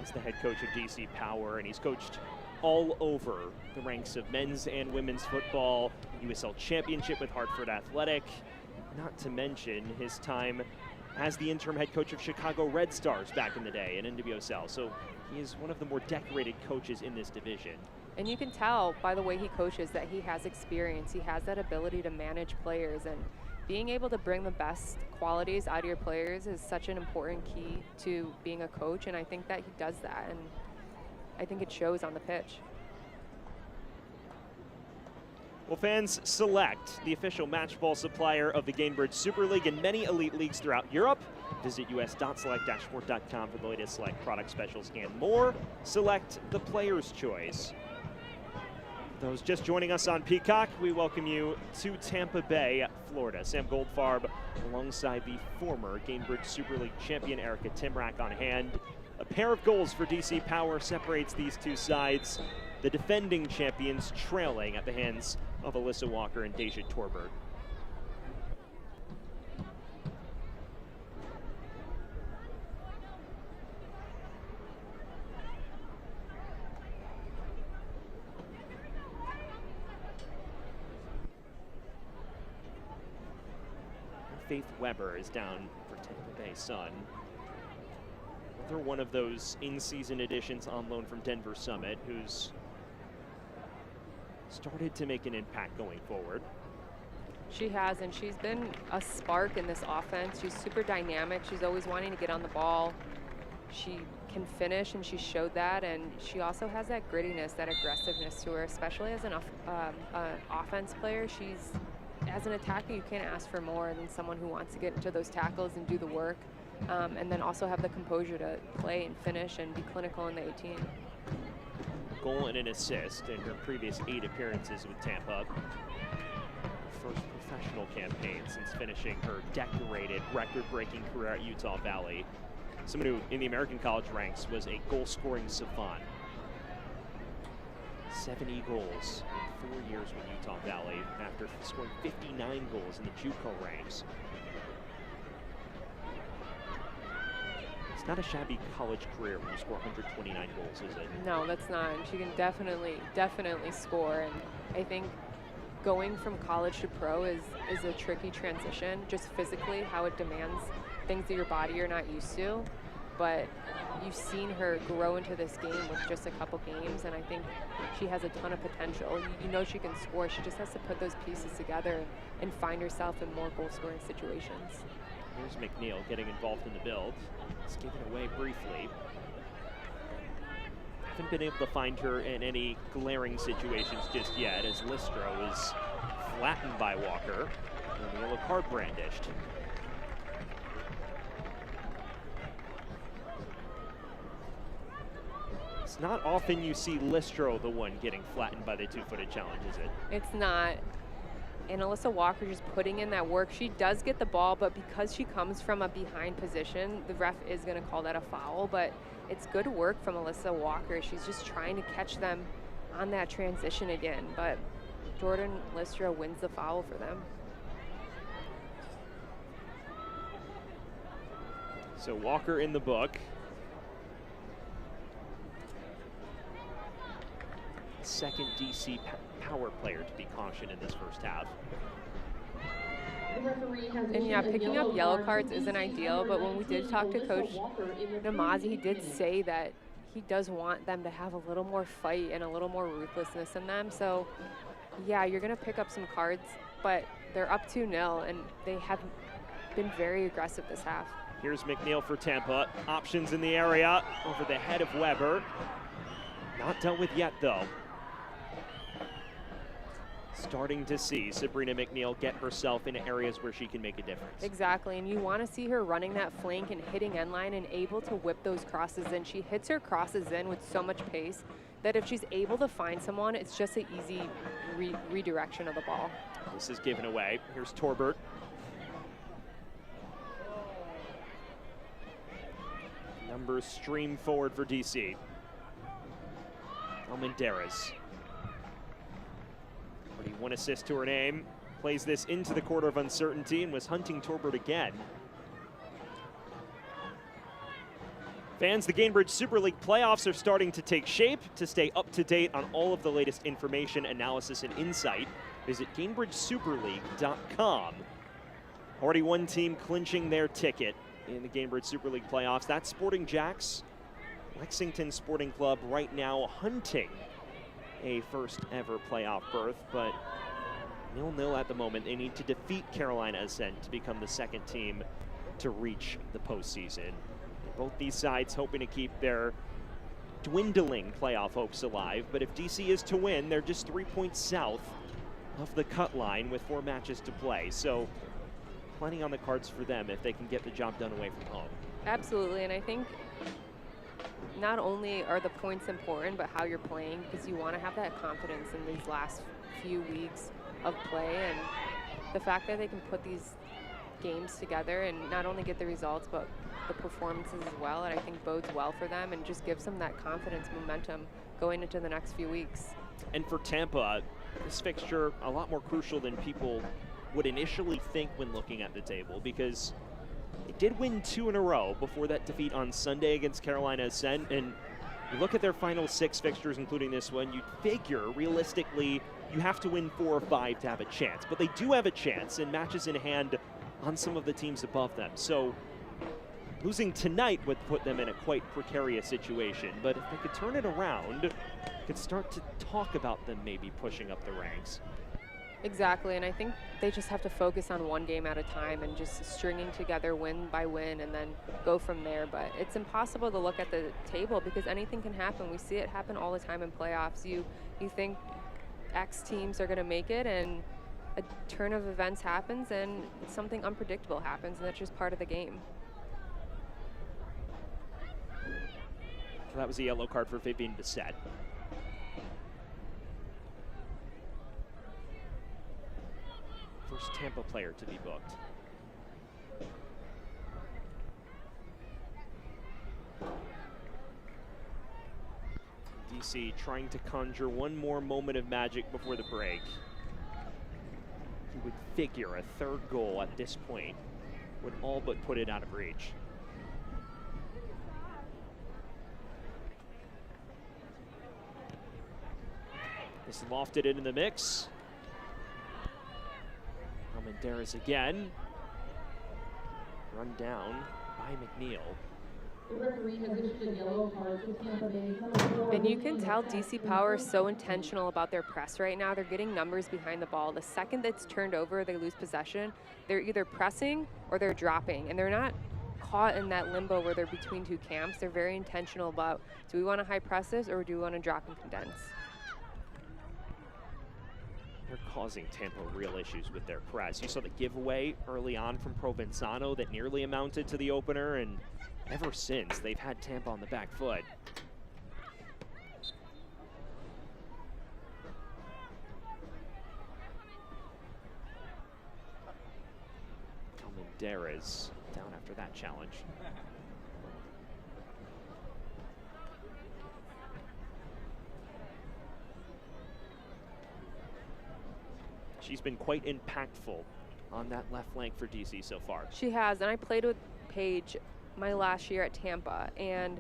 as the head coach of DC Power, and he's coached all over the ranks of men's and women's football, USL Championship with Hartford Athletic, not to mention his time as the interim head coach of Chicago Red Stars back in the day in NWSL. So he is one of the more decorated coaches in this division. And you can tell by the way he coaches that he has experience. He has that ability to manage players, and being able to bring the best qualities out of your players is such an important key to being a coach, and I think that he does that, and I think it shows on the pitch. Well, fans, Select, the official match ball supplier of the Gainbridge Super League and many elite leagues throughout Europe. Visit us.select-sport.com for the latest Select product specials and more. Select, the player's choice. Those just joining us on Peacock, we welcome you to Tampa Bay, Florida. Sam Goldfarb alongside the former Gainbridge Super League champion Erica Timrack on hand. A pair of goals for DC Power separates these two sides. The defending champions trailing at the hands of Alyssa Walker and Deja Torbert. Faith Weber is down for Tampa Bay Sun. Another one of those in-season additions on loan from Denver Summit, who's started to make an impact going forward. She has, and she's been a spark in this offense. She's super dynamic. She's always wanting to get on the ball. She can finish, and she showed that, and she also has that grittiness, that aggressiveness to her, especially as an offense player. As an attacker, you can't ask for more than someone who wants to get into those tackles and do the work, and then also have the composure to play and finish and be clinical in the 18. A goal and an assist in her previous 8 appearances with Tampa. First professional campaign since finishing her decorated, record-breaking career at Utah Valley. Someone who, in the American college ranks, was a goal-scoring savant. 70 goals in 4 years with Utah Valley after scoring 59 goals in the JUCO ranks. It's not a shabby college career when you score 129 goals, is it? No, that's not. And she can definitely score. And I think going from college to pro is a tricky transition, just physically, how it demands things that your body you're not used to. But you've seen her grow into this game with just a couple games, and I think she has a ton of potential. You know she can score. She just has to put those pieces together and find herself in more goal-scoring situations. Here's McNeil getting involved in the build. It's given away briefly. haven't been able to find her in any glaring situations just yet, as Listro is flattened by Walker, and the yellow card brandished. It's not often you see Listro the one getting flattened by the two-footed challenge, is it? It's not. And Alyssa Walker just putting in that work. She does get the ball, but because she comes from a behind position, the ref is going to call that a foul. But it's good work from Alyssa Walker. She's just trying to catch them on that transition again. But Jordan Listro wins the foul for them. So Walker in the book. Second DC power player to be cautioned in this first half. And yeah, picking up yellow cards isn't ideal, but when we did talk to Coach Namazi, he did say that he does want them to have a little more fight and a little more ruthlessness in them. So yeah, you're gonna pick up some cards, but they're up 2-0 and they have been very aggressive this half. Here's McNeil for Tampa. Options in the area over the head of Weber. Not dealt with yet though. Starting to see Sabrina McNeil get herself in areas where she can make a difference. Exactly, and you want to see her running that flank and hitting end line and able to whip those crosses in. She hits her crosses in with so much pace that if she's able to find someone, it's just an easy redirection of the ball. This is given away. Here's Torbert. Numbers stream forward for DC. Almendarez. Already 1 assist to her name. Plays this into the quarter of uncertainty and was hunting Torbert again. Fans, the Gainbridge Super League playoffs are starting to take shape. To stay up to date on all of the latest information, analysis, and insight, visit GainbridgeSuperLeague.com. Already one team clinching their ticket in the Gainbridge Super League playoffs. That's Sporting Jacks. Lexington Sporting Club right now hunting a first ever playoff berth, but 0-0 at the moment. They need to defeat Carolina Ascent to become the second team to reach the postseason. Both these sides hoping to keep their dwindling playoff hopes alive, but if DC is to win, they're just 3 points south of the cut line with 4 matches to play. So plenty on the cards for them if they can get the job done away from home. Absolutely, and I think not only are the points important, but how you're playing, because you want to have that confidence in these last few weeks of play, and the fact that they can put these games together and not only get the results, but the performances as well, and I think bodes well for them and just gives them that confidence, momentum going into the next few weeks. And for Tampa, this fixture a lot more crucial than people would initially think when looking at the table, because they did win 2 in a row before that defeat on Sunday against Carolina Ascent, and you look at their final 6 fixtures, including this one, you'd figure realistically you have to win 4 or 5 to have a chance, but they do have a chance and matches in hand on some of the teams above them. So losing tonight would put them in a quite precarious situation, but if they could turn it around, could start to talk about them maybe pushing up the ranks. Exactly, and I think they just have to focus on one game at a time and just stringing together win by win and then go from there. But it's impossible to look at the table because anything can happen. We see it happen all the time in playoffs. You think X teams are going to make it, and a turn of events happens and something unpredictable happens, and that's just part of the game. So that was a yellow card for Vivian Bissett. First Tampa player to be booked. DC trying to conjure one more moment of magic before the break. You would figure a third goal at this point would all but put it out of reach. This lofted it in the mix. Almendarez again. Run down by McNeil. And you can tell DC Power is so intentional about their press right now. They're getting numbers behind the ball. The second that's turned over, they lose possession. They're either pressing or they're dropping, and they're not caught in that limbo where they're between two camps. They're very intentional about, do we want to high press this or do we want to drop and condense? They're causing Tampa real issues with their press. You saw the giveaway early on from Provenzano that nearly amounted to the opener, and ever since, they've had Tampa on the back foot. Almendarez down after that challenge. She's been quite impactful on that left flank for DC so far. She has, and I played with Paige my last year at Tampa, and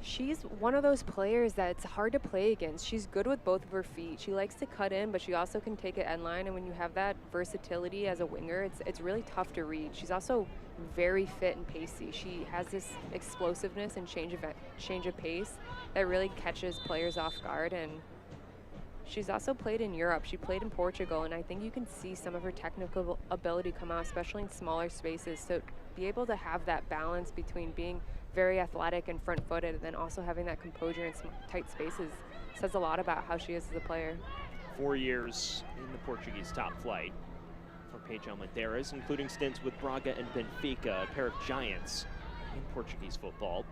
she's one of those players that it's hard to play against. She's good with both of her feet. She likes to cut in, but she also can take it end line, and when you have that versatility as a winger, it's really tough to read. She's also very fit and pacey. She has this explosiveness and change of pace that really catches players off guard, and she's also played in Europe. She played in Portugal, and I think you can see some of her technical ability come out, especially in smaller spaces. So be able to have that balance between being very athletic and front-footed and then also having that composure in tight spaces says a lot about how she is as a player. 4 years in the Portuguese top flight for Paige Almendarez, including stints with Braga and Benfica, a pair of giants in Portuguese football.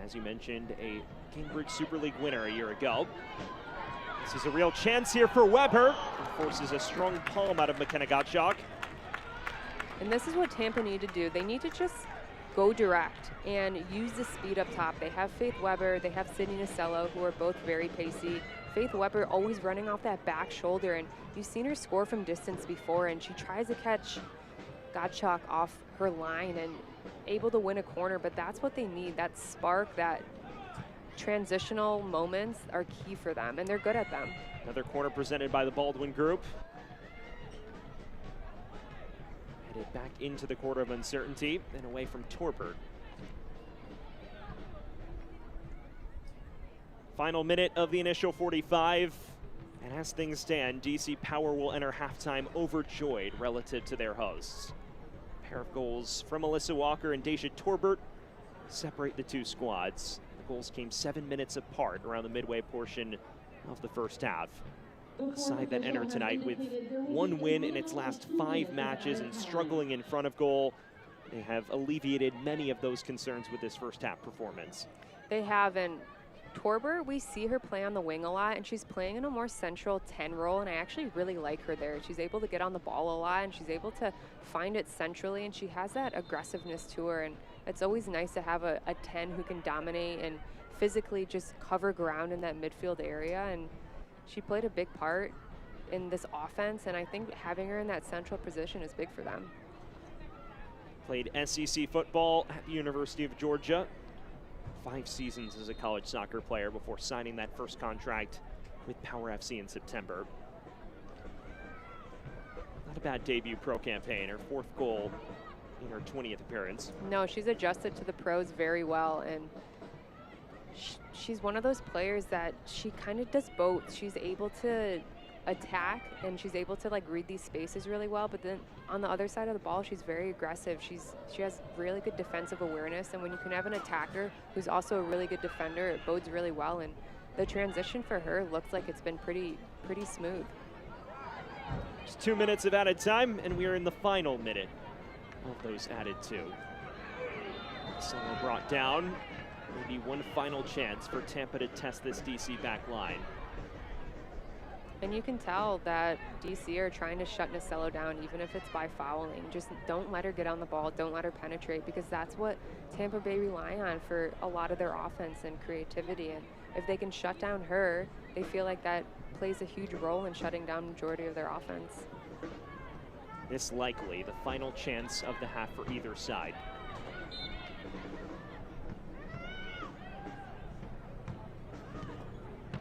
As you mentioned, a Gainbridge Super League winner a year ago. This is a real chance here for Weber. He forces a strong palm out of McKenna Gottschalk. And this is what Tampa need to do. They need to just go direct and use the speed up top. They have Faith Weber, they have Sydney Nasello, who are both very pacey. Faith Weber always running off that back shoulder, and you've seen her score from distance before, and she tries to catch Gottschalk off her line and able to win a corner, but that's what they need. That spark, that transitional moments are key for them, and they're good at them. Another corner presented by the Baldwin Group. Headed back into the quarter of uncertainty and away from Torbert. Final minute of the initial 45, and as things stand, DC Power will enter halftime overjoyed relative to their hosts. Pair of goals from Alyssa Walker and Deja Torbert separate the two squads. The goals came 7 minutes apart around the midway portion of the first half. A side that entered tonight with one win in its last 5 matches and struggling in front of goal. They have alleviated many of those concerns with this first half performance. They have, and Torbert, we see her play on the wing a lot, and she's playing in a more central 10 role, and I actually really like her there. She's able to get on the ball a lot, and she's able to find it centrally, and she has that aggressiveness to her, and it's always nice to have a 10 who can dominate and physically just cover ground in that midfield area, and she played a big part in this offense, and I think having her in that central position is big for them. Played SEC football at the University of Georgia. 5 seasons as a college soccer player before signing that first contract with Power FC in September. Not a bad debut pro campaign, her 4th goal in her 20th appearance. No, she's adjusted to the pros very well, and she's one of those players that she kind of does both. She's able to attack and she's able to like read these spaces really well, but then on the other side of the ball she's very aggressive. She has really good defensive awareness, and when you can have an attacker who's also a really good defender, it bodes really well, and the transition for her looks like it's been pretty smooth. Just 2 minutes of added time, and we are in the final minute of those added 2. Solo brought down. Maybe one final chance for Tampa to test this DC back line. And you can tell that DC are trying to shut Nasello down, even if it's by fouling. Just don't let her get on the ball, don't let her penetrate, because that's what Tampa Bay rely on for a lot of their offense and creativity. And if they can shut down her, they feel like that plays a huge role in shutting down the majority of their offense. This likely the final chance of the half for either side.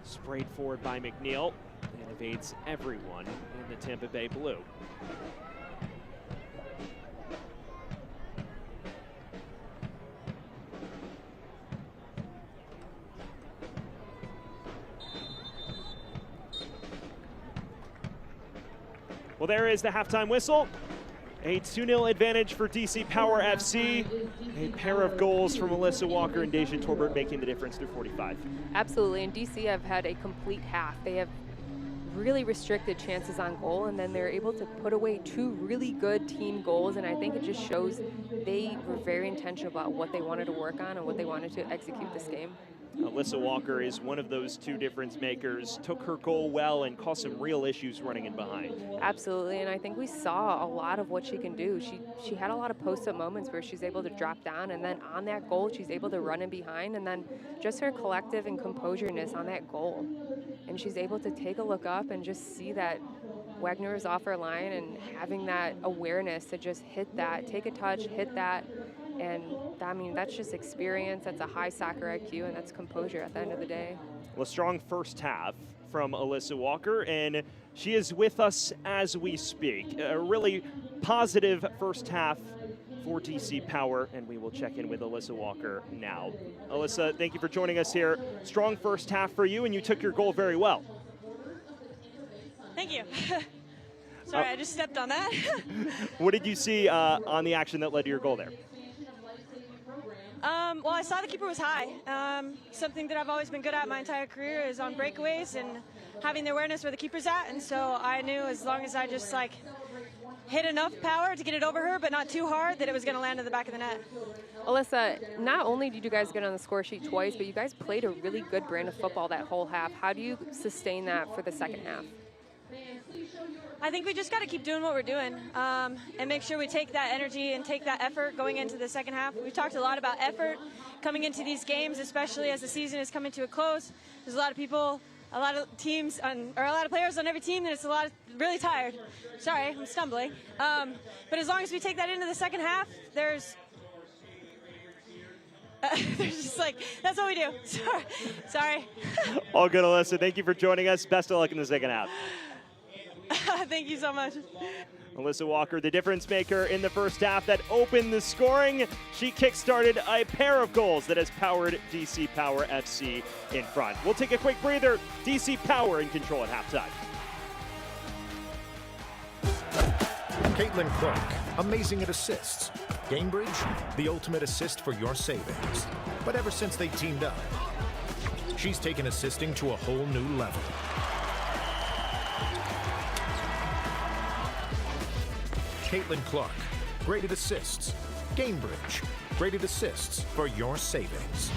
Sprayed forward by McNeil and evades everyone in the Tampa Bay blue. Well, there is the halftime whistle. A 2-0 advantage for DC Power FC. A pair of goals from Alyssa Walker and Deja Torbert making the difference through 45. Absolutely, and DC have had a complete half. They have really restricted chances on goal, and then they're able to put away 2 really good team goals, and I think it just shows they were very intentional about what they wanted to work on and what they wanted to execute this game. Alyssa Walker is one of those 2 difference makers, took her goal well and caused some real issues running in behind. Absolutely, and I think we saw a lot of what she can do. She had a lot of post-up moments where she's able to drop down, and then on that goal, she's able to run in behind, and then just her collective and composureness on that goal. And she's able to take a look up and just see that Wagner is off her line and having that awareness to just hit that, take a touch, hit that. And I mean, that's just experience, that's a high soccer IQ, and that's composure at the end of the day. Well, a strong first half from Alyssa Walker, and she is with us as we speak. A really positive first half for DC Power, and we will check in with Alyssa Walker now. Alyssa, thank you for joining us here. Strong first half for you, and you took your goal very well. Thank you. Sorry, I just stepped on that. What did you see on the action that led to your goal there? Well, I saw the keeper was high. Something that I've always been good at my entire career is on breakaways and having the awareness where the keeper's at. And so I knew as long as I just like hit enough power to get it over her, but not too hard, that it was going to land in the back of the net. Alyssa, not only did you guys get on the score sheet twice, but you guys played a really good brand of football that whole half. How do you sustain that for the second half? I think we just got to keep doing what we're doing and make sure we take that energy and take that effort going into the second half. We've talked a lot about effort coming into these games, especially as the season is coming to a close. There's a lot of people, a lot of teams, or a lot of players on every team, and it's a lot of really tired. Sorry, I'm stumbling. But as long as we take that into the second half, there's just like, that's what we do. Sorry. All good, Alyssa. Thank you for joining us. Best of luck in the second half. Thank you so much. Alyssa Walker, the difference maker in the first half that opened the scoring. She kick-started a pair of goals that has powered DC Power FC in front. We'll take a quick breather. DC Power in control at halftime. Caitlin Clark, amazing at assists. Gainbridge, the ultimate assist for your savings. But ever since they teamed up, she's taken assisting to a whole new level. Caitlin Clark, great at assists. Gainbridge, great at assists for your savings.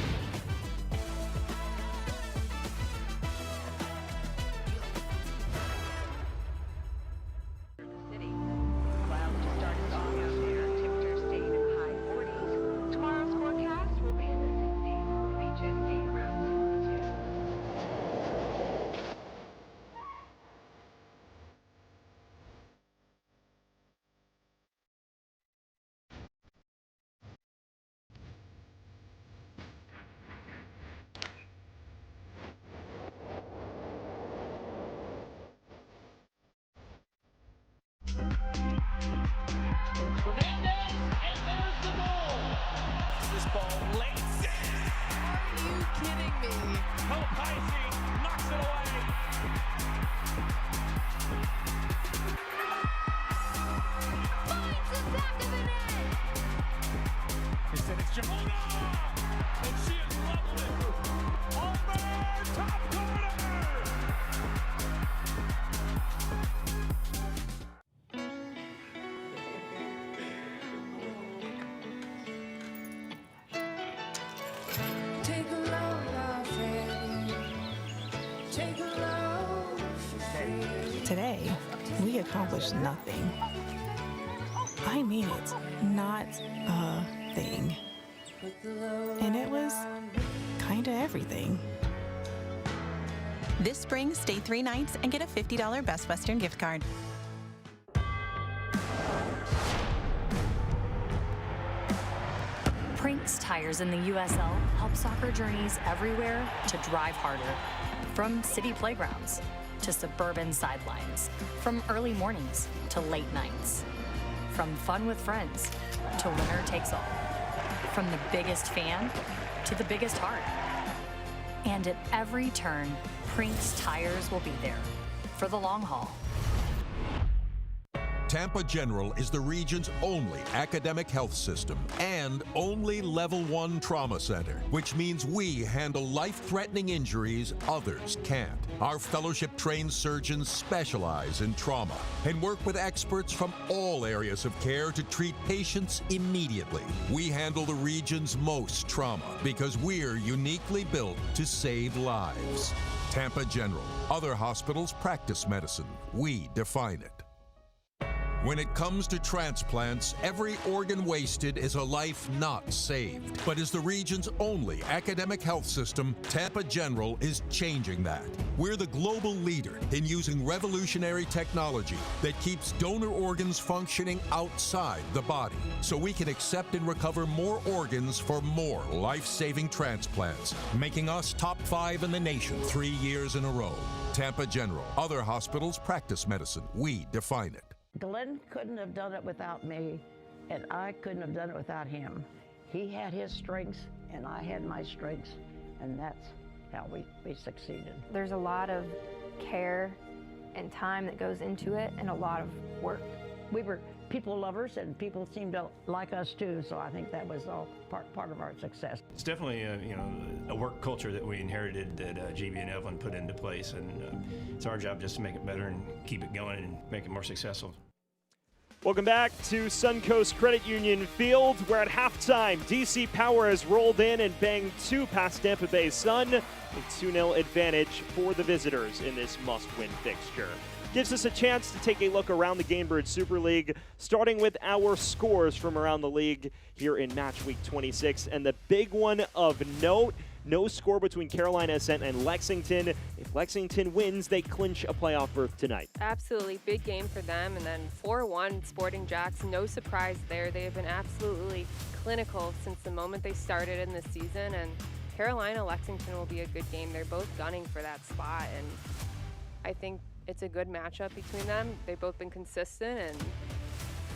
Today, we accomplished nothing. I mean it, not a thing. And it was kinda everything. This spring, stay 3 nights and get a $50 Best Western gift card. Prinks tires in the USL help soccer journeys everywhere to drive harder. From city playgrounds to suburban sidelines. From early mornings to late nights. From fun with friends to winner takes all. From the biggest fan to the biggest heart. And at every turn, Prinks tires will be there for the long haul. Tampa General is the region's only academic health system and only Level 1 trauma center, which means we handle life-threatening injuries others can't. Our fellowship-trained surgeons specialize in trauma and work with experts from all areas of care to treat patients immediately. We handle the region's most trauma because we're uniquely built to save lives. Tampa General. Other hospitals practice medicine. We define it. When it comes to transplants, every organ wasted is a life not saved. But as the region's only academic health system, Tampa General is changing that. We're the global leader in using revolutionary technology that keeps donor organs functioning outside the body, so we can accept and recover more organs for more life-saving transplants, making us top 5 in the nation 3 years in a row. Tampa General. Other hospitals practice medicine. We define it. Glenn couldn't have done it without me, and I couldn't have done it without him. He had his strengths, and I had my strengths, and that's how we succeeded. There's a lot of care and time that goes into it, and a lot of work. We were people lovers, and people seemed to like us too, so I think that was all part of our success. It's definitely a work culture that we inherited that GB and Evelyn put into place, and it's our job just to make it better and keep it going and make it more successful. Welcome back to Suncoast Credit Union Field, where at halftime, DC Power has rolled in and banged 2 past Tampa Bay Sun, a 2-0 advantage for the visitors in this must-win fixture. Gives us a chance to take a look around the Gainbridge Super League, starting with our scores from around the league here in match week 26. And the big one of note, no score between Carolina Ascent and Lexington. If Lexington wins, they clinch a playoff berth tonight. Absolutely, big game for them. And then 4-1 Sporting Jacks, no surprise there. They have been absolutely clinical since the moment they started in this season. And Carolina Lexington will be a good game. They're both gunning for that spot, and I think it's a good matchup between them. They've both been consistent, and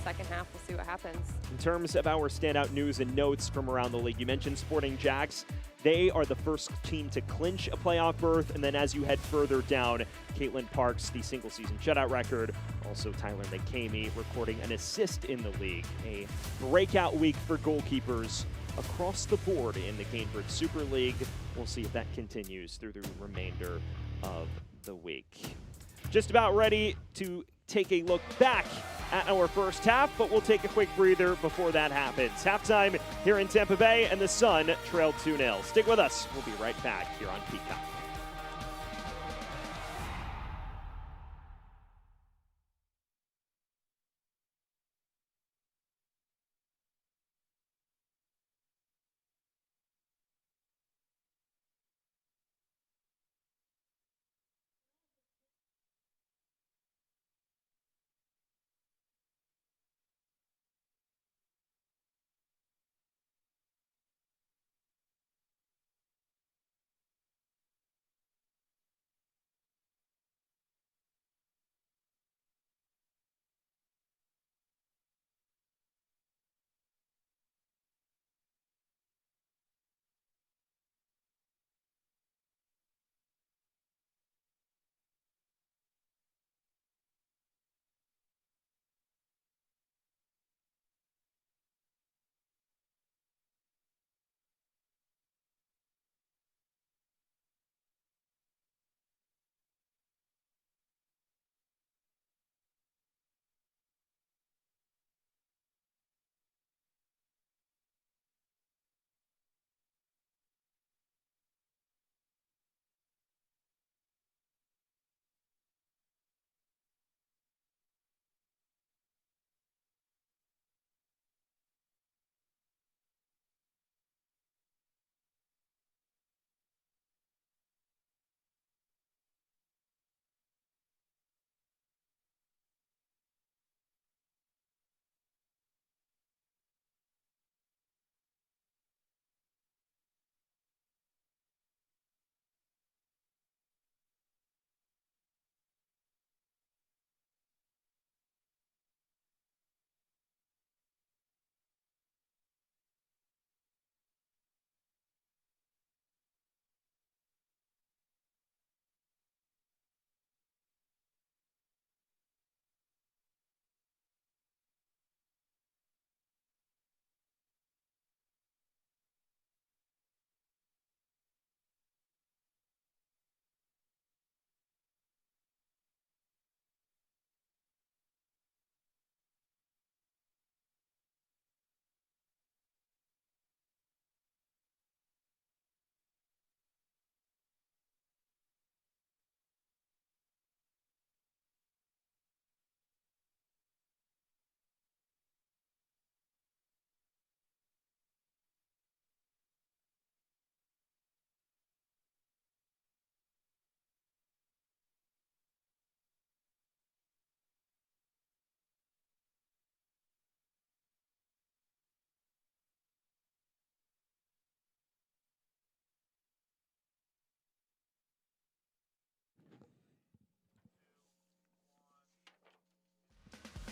second half, we'll see what happens. In terms of our standout news and notes from around the league, you mentioned Sporting Jacks. They are the first team to clinch a playoff berth, and then as you head further down, Caitlin Parks, the single-season shutout record. Also, Tyler McCamey recording an assist in the league. A breakout week for goalkeepers across the board in the Gainbridge Super League. We'll see if that continues through the remainder of the week. Just about ready to take a look back at our first half, but we'll take a quick breather before that happens. Halftime here in Tampa Bay, and the Sun trailed 2-0. Stick with us. We'll be right back here on Peacock.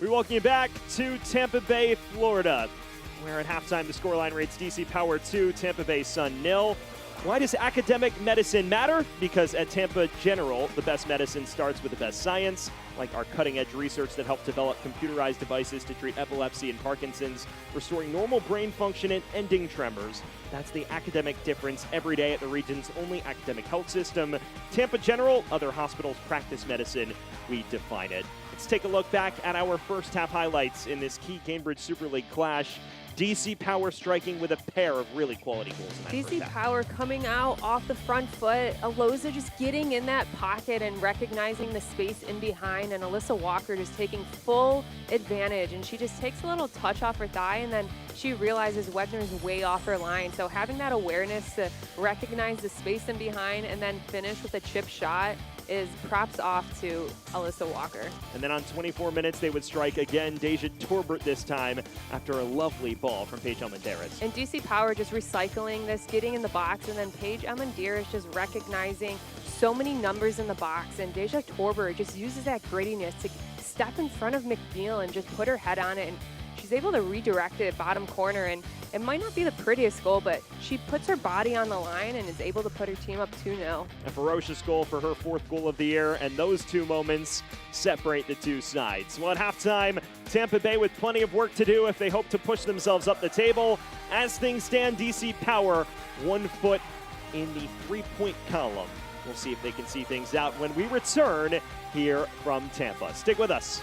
We welcome you back to Tampa Bay, Florida, where at halftime the scoreline reads DC Power 2, Tampa Bay Sun 0. Why does academic medicine matter? Because at Tampa General, the best medicine starts with the best science, like our cutting-edge research that helped develop computerized devices to treat epilepsy and Parkinson's, restoring normal brain function and ending tremors. That's the academic difference every day at the region's only academic health system. Tampa General, other hospitals practice medicine. We define it. Let's take a look back at our first half highlights in this key Gainbridge Super League clash. DC Power striking with a pair of really quality goals in that DC first half. Power coming out off the front foot. Aloza just getting in that pocket and recognizing the space in behind, and Alyssa Walker just taking full advantage. And she just takes a little touch off her thigh, and then she realizes Wegner's way off her line. So having that awareness to recognize the space in behind and then finish with a chip shot is props off to Alyssa Walker. And then on 24 minutes, they would strike again. Deja Torbert this time after a lovely ball from Paige Almendarez. And DC Power just recycling this, getting in the box, and then Paige Almendarez just recognizing so many numbers in the box. And Deja Torbert just uses that grittiness to step in front of McNeil and just put her head on it. And she's able to redirect it bottom corner, and it might not be the prettiest goal, but she puts her body on the line and is able to put her team up 2-0. A ferocious goal for her fourth goal of the year, and those two moments separate the two sides. Well, at halftime, Tampa Bay with plenty of work to do if they hope to push themselves up the table. As things stand, DC Power 1 foot in the three-point column. We'll see if they can see things out when we return here from Tampa. Stick with us.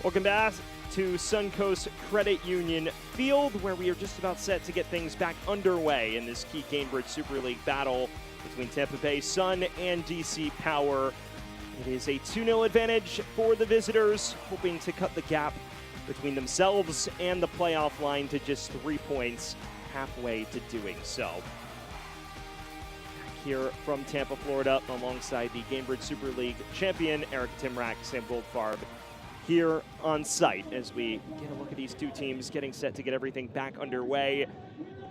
Welcome back to Suncoast Credit Union Field, where we are just about set to get things back underway in this key Gainbridge Super League battle. between Tampa Bay Sun and DC Power. It is a 2-0 advantage for the visitors, hoping to cut the gap between themselves and the playoff line to just 3 points, halfway to doing so. Here from Tampa, Florida, alongside the Gainbridge Super League champion, Eric Timrack, Sam Goldfarb, here on site as we get a look at these two teams getting set to get everything back underway.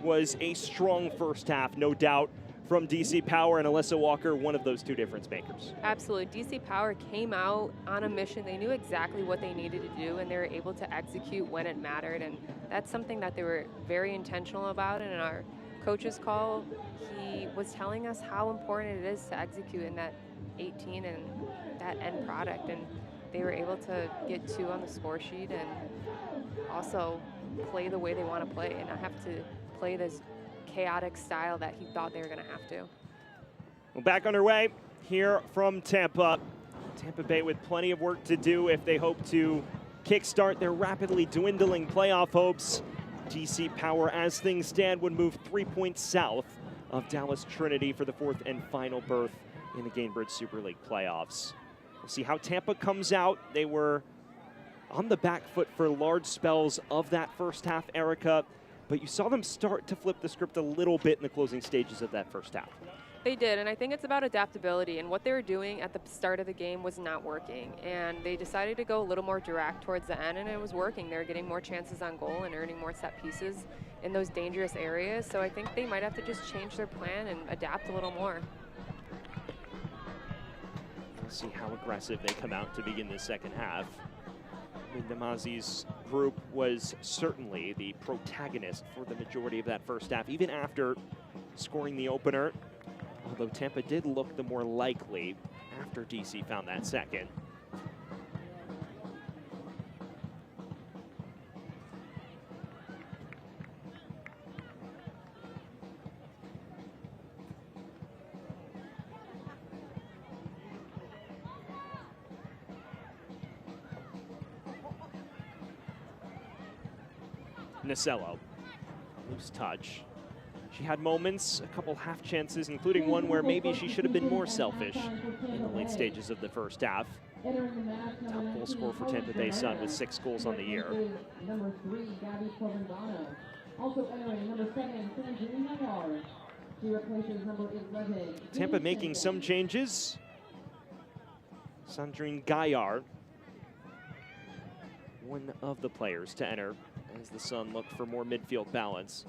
Was a strong first half, no doubt, from DC Power, and Alyssa Walker, one of those two difference makers. Absolutely. DC Power came out on a mission. They knew exactly what they needed to do, and they were able to execute when it mattered, and that's something that they were very intentional about. And in our coach's call, he was telling us how important it is to execute in that 18 and that end product, and they were able to get 2 on the score sheet and also play the way they want to play and not have to play this chaotic style that he thought they were going to have to. Well, back underway here from Tampa. Tampa Bay with plenty of work to do if they hope to kickstart their rapidly dwindling playoff hopes. DC Power, as things stand, would move 3 points south of Dallas Trinity for the 4th and final berth in the Gainbridge Super League playoffs. We'll see how Tampa comes out. They were on the back foot for large spells of that first half, Erica, but you saw them start to flip the script a little bit in the closing stages of that first half. They did, and I think it's about adaptability, and what they were doing at the start of the game was not working, and they decided to go a little more direct towards the end, and it was working. They were getting more chances on goal and earning more set pieces in those dangerous areas, so I think they might have to just change their plan and adapt a little more. We'll see how aggressive they come out to begin the second half. Namazi's group was certainly the protagonist for the majority of that first half, even after scoring the opener, although Tampa did look the more likely after DC found that second. Nasello, loose touch. She had moments, a couple half chances, including one where maybe she should have been more selfish in the late stages of the first half. Top goal scorer for Tampa Bay Sun with 6 goals on the year. Tampa making some changes. Sandrine Gaillard, one of the players to enter as the Sun look for more midfield balance.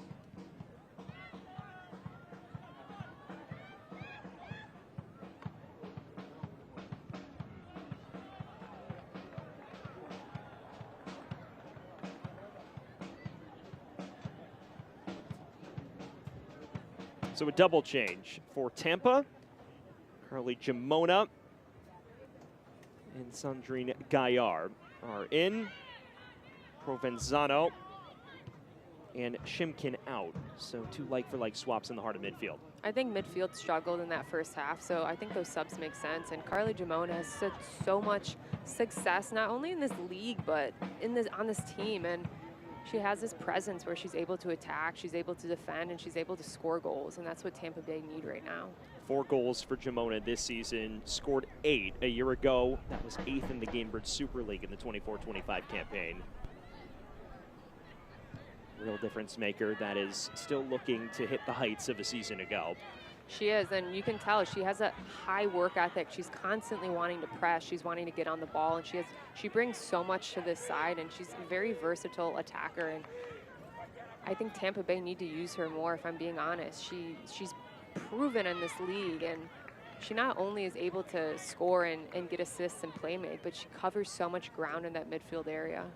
So a double change for Tampa. Carly Jamona and Sandrine Gaillard are in. Provenzano and Shimkin out. So 2 like-for-like swaps in the heart of midfield. I think midfield struggled in that first half, so I think those subs make sense. And Carly Jamona has had so much success, not only in this league, but on this team. And she has this presence where she's able to attack, she's able to defend, and she's able to score goals. And that's what Tampa Bay need right now. 4 goals for Jamona this season, scored 8 a year ago. That was 8th in the Gainbridge Super League in the 24-25 campaign. Real difference maker that is still looking to hit the heights of a season ago. She is, and you can tell she has a high work ethic. She's constantly wanting to press. She's wanting to get on the ball, and she brings so much to this side, and she's a very versatile attacker. And I think Tampa Bay need to use her more, if I'm being honest. She's proven in this league, and she not only is able to score and get assists and play make, but she covers so much ground in that midfield area.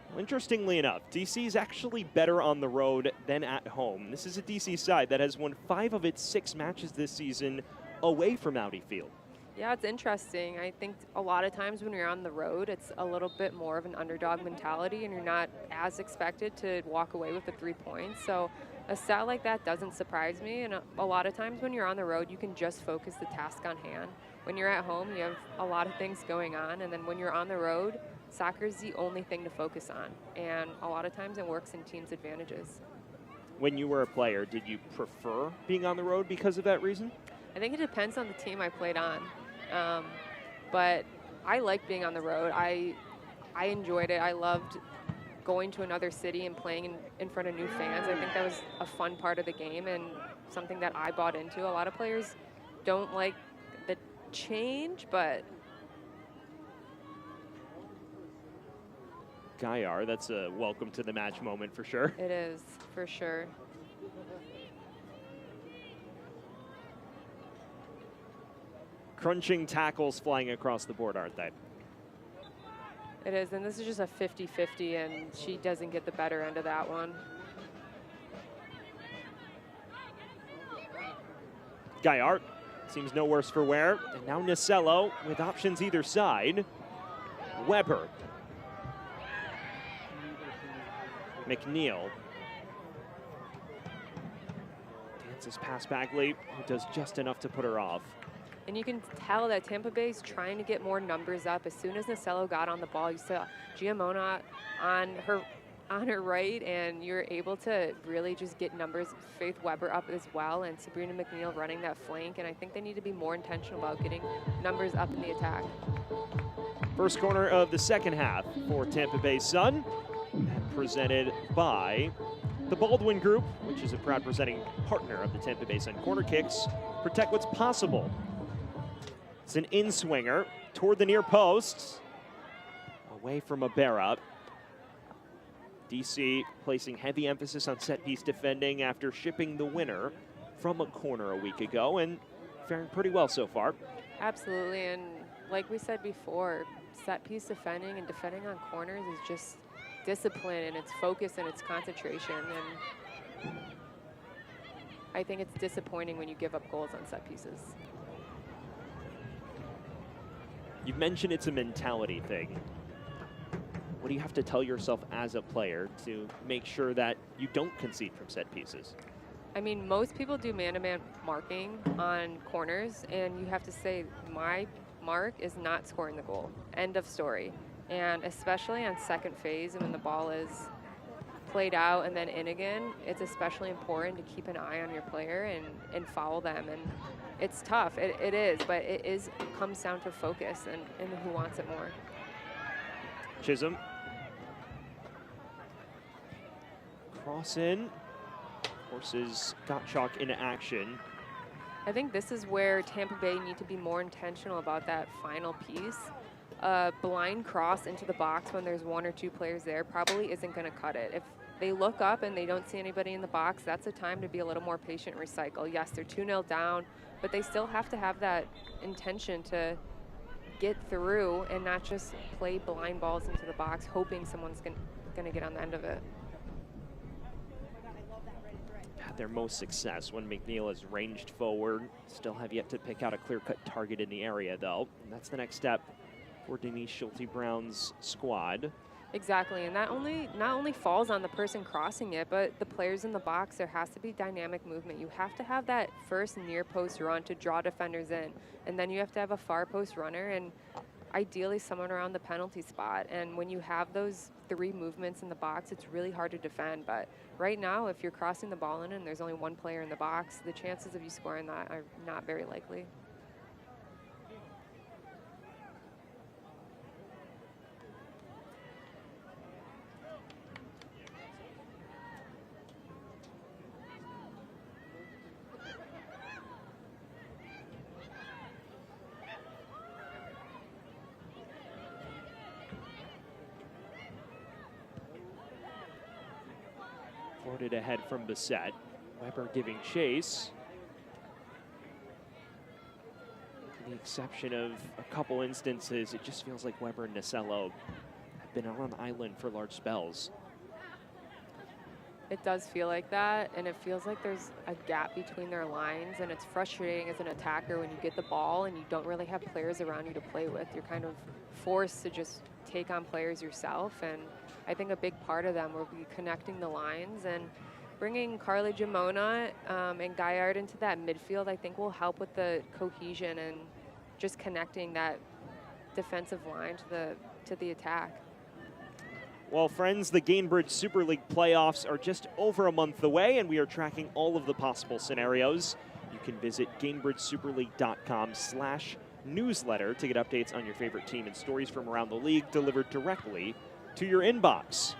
Well, interestingly enough, DC is actually better on the road than at home. This is a DC side that has won 5 of its 6 matches this season away from Audi Field. Yeah, it's interesting. I think a lot of times when you're on the road, it's a little bit more of an underdog mentality, and you're not as expected to walk away with the 3 points. So a stat like that doesn't surprise me, and a lot of times when you're on the road, you can just focus the task on hand. When you're at home, you have a lot of things going on, and then when you're on the road, soccer is the only thing to focus on. And a lot of times it works in teams' advantages. When you were a player, did you prefer being on the road because of that reason? I think it depends on the team I played on. But I like being on the road. I enjoyed it. I loved going to another city and playing in front of new fans. I think that was a fun part of the game and something that I bought into. A lot of players don't like the change, but Gaillard, that's a welcome to the match moment for sure. it is, for sure. Crunching tackles flying across the board, aren't they? It is, and this is just a 50-50, and she doesn't get the better end of that one. Gaillard seems no worse for wear. And now Nasello with options either side. Weber. McNeil. Dances past Bagley, who does just enough to put her off. And you can tell that Tampa Bay's trying to get more numbers up. As soon as Nasello got on the ball, you saw Giamona on her right, and you're able to really just get numbers. Faith Weber up as well, and Sabrina McNeil running that flank. And I think they need to be more intentional about getting numbers up in the attack. First corner of the second half for Tampa Bay Sun, presented by the Baldwin Group, which is a proud presenting partner of the Tampa Bay Sun Corner Kicks. Protect what's possible. It's an in-swinger toward the near post, away from Ibarra. DC placing heavy emphasis on set-piece defending after shipping the winner from a corner a week ago and faring pretty well so far. Absolutely, and like we said before, set-piece defending and defending on corners is just discipline, and it's focus and it's concentration. And I think it's disappointing when you give up goals on set pieces. You've mentioned it's a mentality thing. What do you have to tell yourself as a player to make sure that you don't concede from set pieces? I mean, most people do man-to-man marking on corners, and you have to say, my mark is not scoring the goal. End of story. And especially on second phase, when the ball is played out and then in again, it's especially important to keep an eye on your player and foul them. And it's tough, it is, but it comes down to focus and who wants it more. Chisholm. Cross in. Forces Gottschalk into action. I think this is where Tampa Bay need to be more intentional about that final piece. A blind cross into the box when there's one or two players there probably isn't going to cut it. If they look up and they don't see anybody in the box, that's a time to be a little more patient and recycle. Yes, they're 2-0 down, but they still have to have that intention to get through and not just play blind balls into the box, hoping someone's going to get on the end of it. Had their most success when McNeil is ranged forward. Still have yet to pick out a clear-cut target in the area, though. And that's the next step for Denise Schulte-Brown's squad. Exactly, and that not only falls on the person crossing it, but the players in the box. There has to be dynamic movement. You have to have that first near post run to draw defenders in, and then you have to have a far post runner, and ideally someone around the penalty spot. And when you have those three movements in the box, it's really hard to defend. But right now, if you're crossing the ball in and there's only one player in the box, the chances of you scoring that are not very likely. Floated ahead from Bissett. Weber giving chase. With the exception of a couple instances, it just feels like Weber and Nasello have been out on the island for large spells. It does feel like that, and it feels like there's a gap between their lines, and it's frustrating as an attacker when you get the ball and you don't really have players around you to play with. You're kind of forced to just take on players yourself, and I think a big part of them will be connecting the lines, and bringing Carly Giamona and Gaillard into that midfield, I think will help with the cohesion and just connecting that defensive line to to the attack. Well, friends, the Gainbridge Super League playoffs are just over a month away, and we are tracking all of the possible scenarios. You can visit GainbridgeSuperLeague.com/newsletter to get updates on your favorite team and stories from around the league delivered directly to your inbox.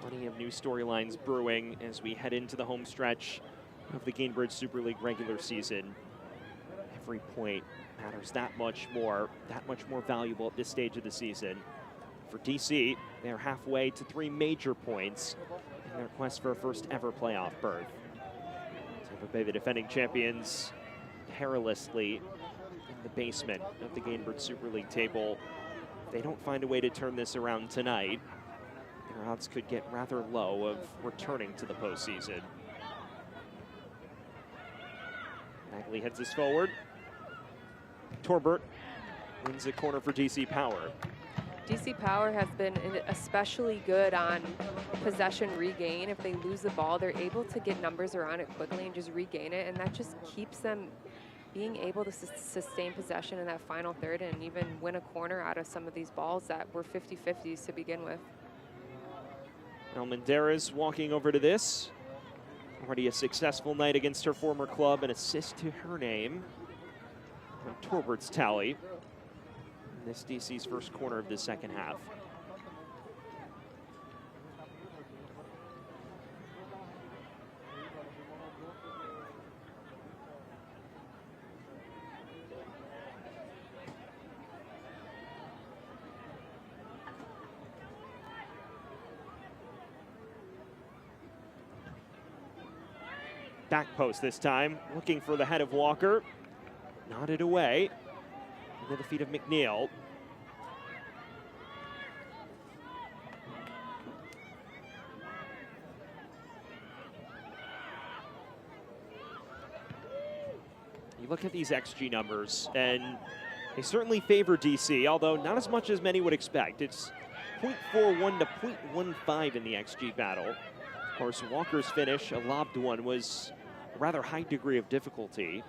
Plenty of new storylines brewing as we head into the home stretch of the Gainbridge Super League regular season. Every point matters that much more valuable at this stage of the season. For DC, they're halfway to 3 major points in their quest for a first ever playoff berth. Tampa Bay, the defending champions, perilously in the basement of the Gainbridge Super League table. If they don't find a way to turn this around tonight, their odds could get rather low of returning to the postseason. Bagley heads this forward. Torbert wins a corner for DC Power. DC Power has been especially good on possession regain. If they lose the ball, they're able to get numbers around it quickly and just regain it, and that just keeps them being able to sustain possession in that final third and even win a corner out of some of these balls that were 50-50s to begin with. Almendarez walking over to this. Already a successful night against her former club, an assist to her name on Torbert's tally. This DC's first corner of the second half. Back post this time, looking for the head of Walker. Nodded away. Into the feet of McNeil. You look at these XG numbers, and they certainly favor DC, although not as much as many would expect. It's 0.41 to 0.15 in the XG battle. Of course, Walker's finish, a lobbed one, was a rather high degree of difficulty.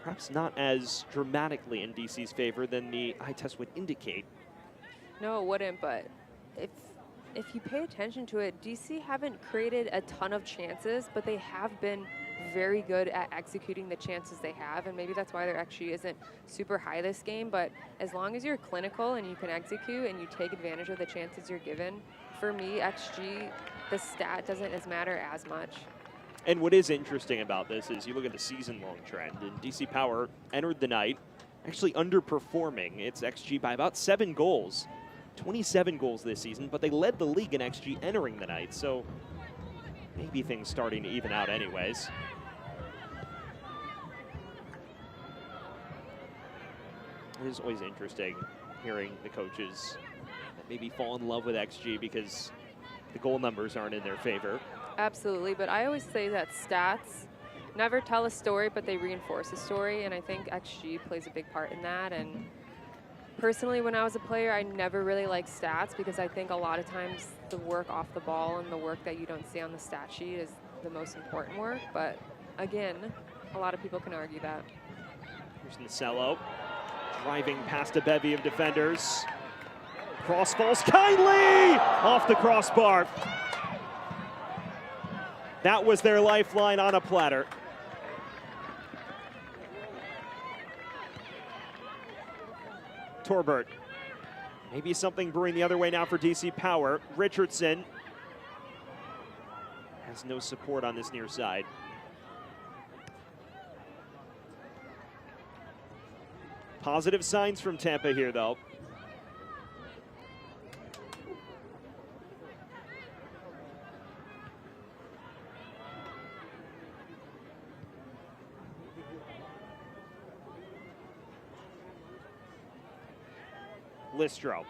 Perhaps not as dramatically in DC's favor than the eye test would indicate. No, it wouldn't, but if you pay attention to it, DC haven't created a ton of chances, but they have been very good at executing the chances they have, and maybe that's why their XG isn't super high this game, but as long as you're clinical and you can execute and you take advantage of the chances you're given, for me, XG, the stat doesn't matter as much. And what is interesting about this is you look at the season-long trend, and DC Power entered the night actually underperforming its XG by about 7 goals. 27 goals this season, but they led the league in XG entering the night, so maybe things starting to even out anyways. It is always interesting hearing the coaches maybe fall in love with XG because the goal numbers aren't in their favor. Absolutely, but I always say that stats never tell a story, but they reinforce a story, and I think XG plays a big part in that. And personally, when I was a player, I never really liked stats because I think a lot of times the work off the ball and the work that you don't see on the stat sheet is the most important work. But again, a lot of people can argue that. Here's Nacello, driving past a bevy of defenders. Cross falls kindly off the crossbar. That was their lifeline on a platter. Torbert. Maybe something brewing the other way now for DC Power. Richardson has no support on this near side. Positive signs from Tampa here, though. Listro.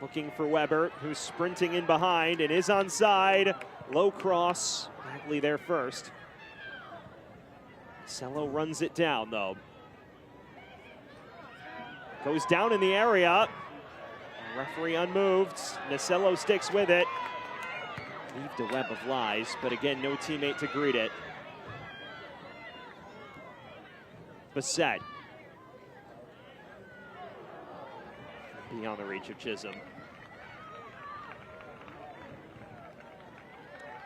Looking for Weber, who's sprinting in behind and is onside. Low cross, Bagley there first. Cello runs it down, though. Goes down in the area. Referee unmoved. Nacello sticks with it. Weaved a web of lies, but again, no teammate to greet it. Bassett. Beyond the reach of Chisholm.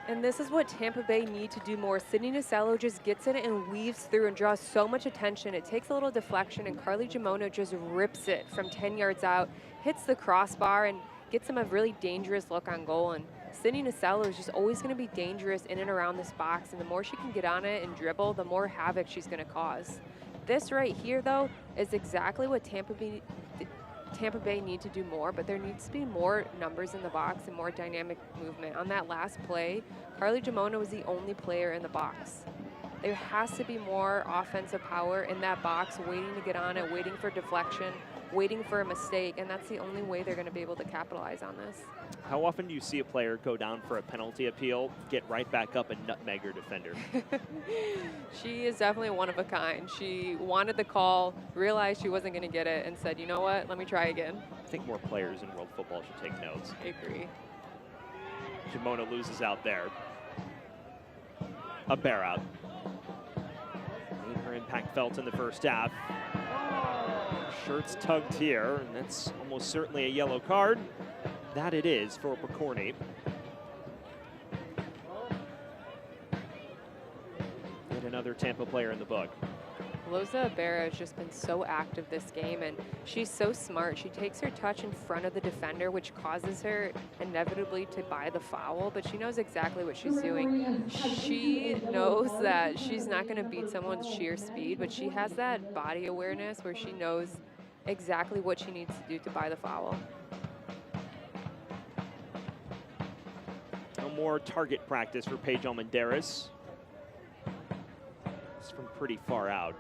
And this is what Tampa Bay need to do more. Sydney Nasello just gets it and weaves through and draws so much attention. It takes a little deflection, and Carly Gimono just rips it from 10 yards out, hits the crossbar, and gets him a really dangerous look on goal. And Sydney Nasello is just always going to be dangerous in and around this box, and the more she can get on it and dribble, the more havoc she's going to cause. This right here, though, is exactly what Tampa Bay need to do more, but there needs to be more numbers in the box and more dynamic movement. On that last play, Carly Gimono was the only player in the box. There has to be more offensive power in that box, waiting to get on it, waiting for deflection, waiting for a mistake, and that's the only way they're going to be able to capitalize on this. How often do you see a player go down for a penalty appeal, get right back up and nutmeg her defender? She is definitely one of a kind. She wanted the call, realized she wasn't going to get it, and said, you know what, let me try again. I think more players in world football should take notes. I agree. Gimono loses out there. A bear out. Made her impact felt in the first half. Shirts tugged here, and that's almost certainly a yellow card. That it is for Picorni. Yet another Tampa player in the book. Loza Ibarra has just been so active this game, and she's so smart. She takes her touch in front of the defender, which causes her inevitably to buy the foul, but she knows exactly what she's doing. She knows that she's not going to beat someone with sheer speed, but she has that body awareness where she knows exactly what she needs to do to buy the foul. No more target practice for Paige Almendares. It's from pretty far out.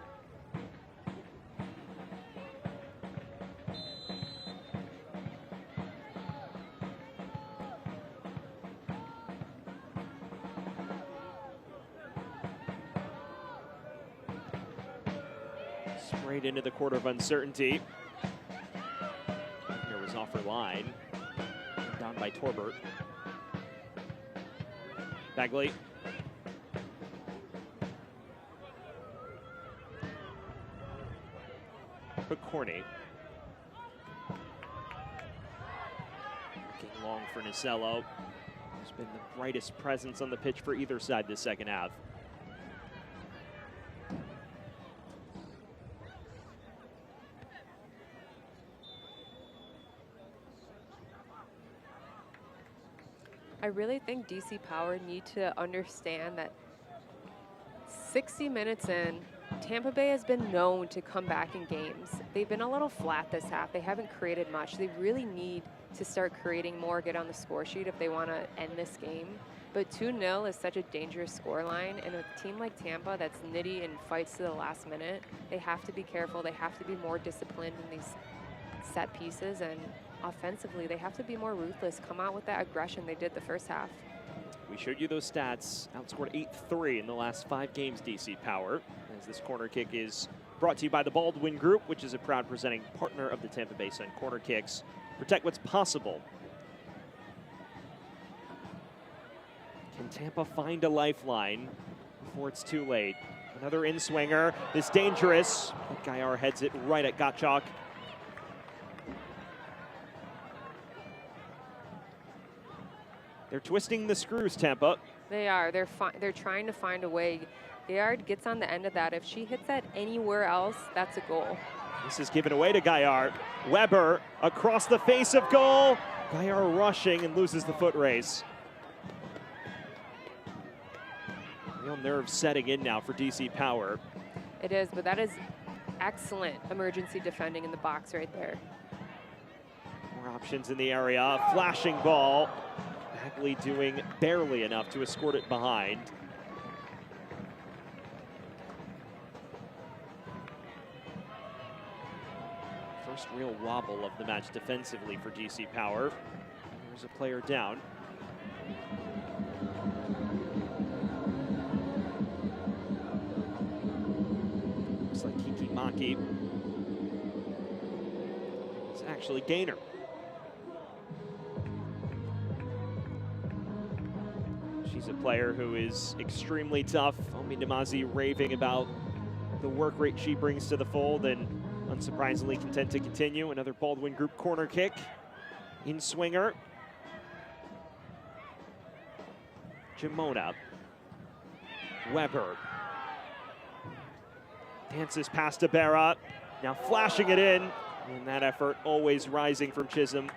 Sprayed into the quarter of uncertainty. Here was off her line. Down by Torbert. Bagley. Picorni. Looking long for Nasello. Who's been the brightest presence on the pitch for either side this second half. I really think DC Power need to understand that 60 minutes in, Tampa Bay has been known to come back in games. They've been a little flat this half. They haven't created much. They really need to start creating more, get on the score sheet if they want to end this game. But 2-0 is such a dangerous scoreline, and a team like Tampa that's nitty and fights to the last minute, they have to be careful. They have to be more disciplined in these set pieces, and offensively, they have to be more ruthless, come out with that aggression they did the first half. We showed you those stats. Outscored 8-3 in the last 5 games, DC Power. As this corner kick is brought to you by the Baldwin Group, which is a proud presenting partner of the Tampa Bay Sun Corner Kicks. Protect what's possible. Can Tampa find a lifeline before it's too late? Another in-swinger. This dangerous. Gaillard heads it right at Gottschalk. They're twisting the screws, Tampa. They are. They're trying to find a way. Gaillard gets on the end of that. If she hits that anywhere else, that's a goal. This is given away to Gaillard. Weber across the face of goal. Gaillard rushing and loses the foot race. Real nerve setting in now for DC Power. It is, but that is excellent emergency defending in the box right there. More options in the area. Flashing ball. Bagley doing barely enough to escort it behind. First real wobble of the match defensively for DC Power. There's a player down. Looks like Kiki Maki. It's actually Gaynor. She's a player who is extremely tough. Omi Namazi raving about the work rate she brings to the fold, and unsurprisingly content to continue. Another Baldwin Group corner kick in swinger. Jamona. Weber. Dances past Ibarra. Now flashing it in. And that effort always rising from Chisholm.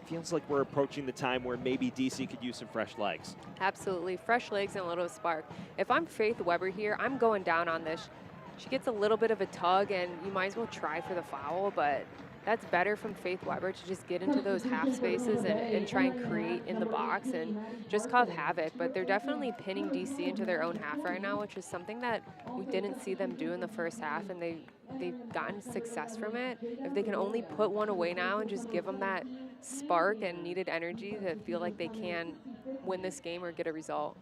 Feels like we're approaching the time where maybe DC could use some fresh legs. Absolutely, fresh legs and a little spark. If I'm Faith Weber here, I'm going down on this. She gets a little bit of a tug, and you might as well try for the foul, but that's better from Faith Weber to just get into those half spaces and try and create in the box and just cause havoc. But they're definitely pinning DC into their own half right now, which is something that we didn't see them do in the first half, and they've gotten success from it. If they can only put one away now and just give them that spark and needed energy to feel like they can win this game or get a result.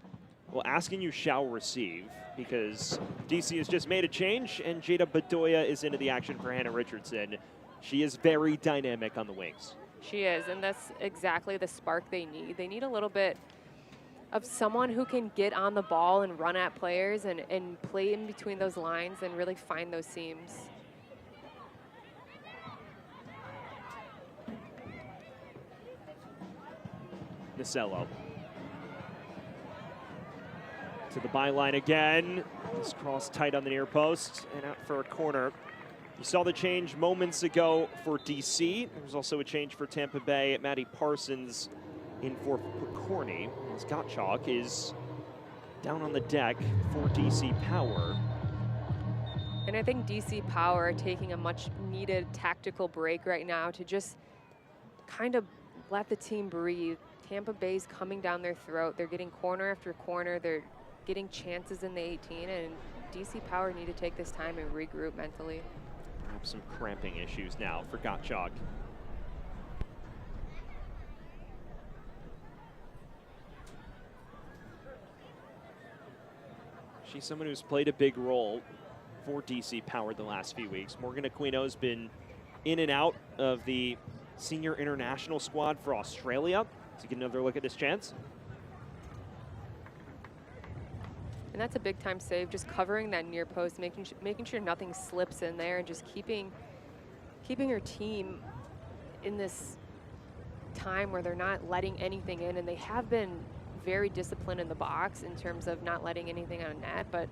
Well, asking you shall receive, because DC has just made a change, and Jada Bedoya is into the action for Hannah Richardson. She is very dynamic on the wings. She is, and that's exactly the spark they need. They need a little bit of someone who can get on the ball and run at players and play in between those lines and really find those seams. Nasello. To the byline again. This cross tight on the near post and out for a corner. You saw the change moments ago for DC. There was also a change for Tampa Bay. Maddie Parsons in for Picorni. As Gottschalk is down on the deck for DC Power. And I think DC Power are taking a much needed tactical break right now to just kind of let the team breathe. Tampa Bay's coming down their throat. They're getting corner after corner. They're getting chances in the 18, and DC Power need to take this time and regroup mentally. Perhaps some cramping issues now for Gottschalk. She's someone who's played a big role for DC Power the last few weeks. Morgan Aquino's been in and out of the senior international squad for Australia. To get another look at this chance. And that's a big time save, just covering that near post, making sure nothing slips in there, and just keeping your team in this time where they're not letting anything in. And they have been very disciplined in the box in terms of not letting anything on net, but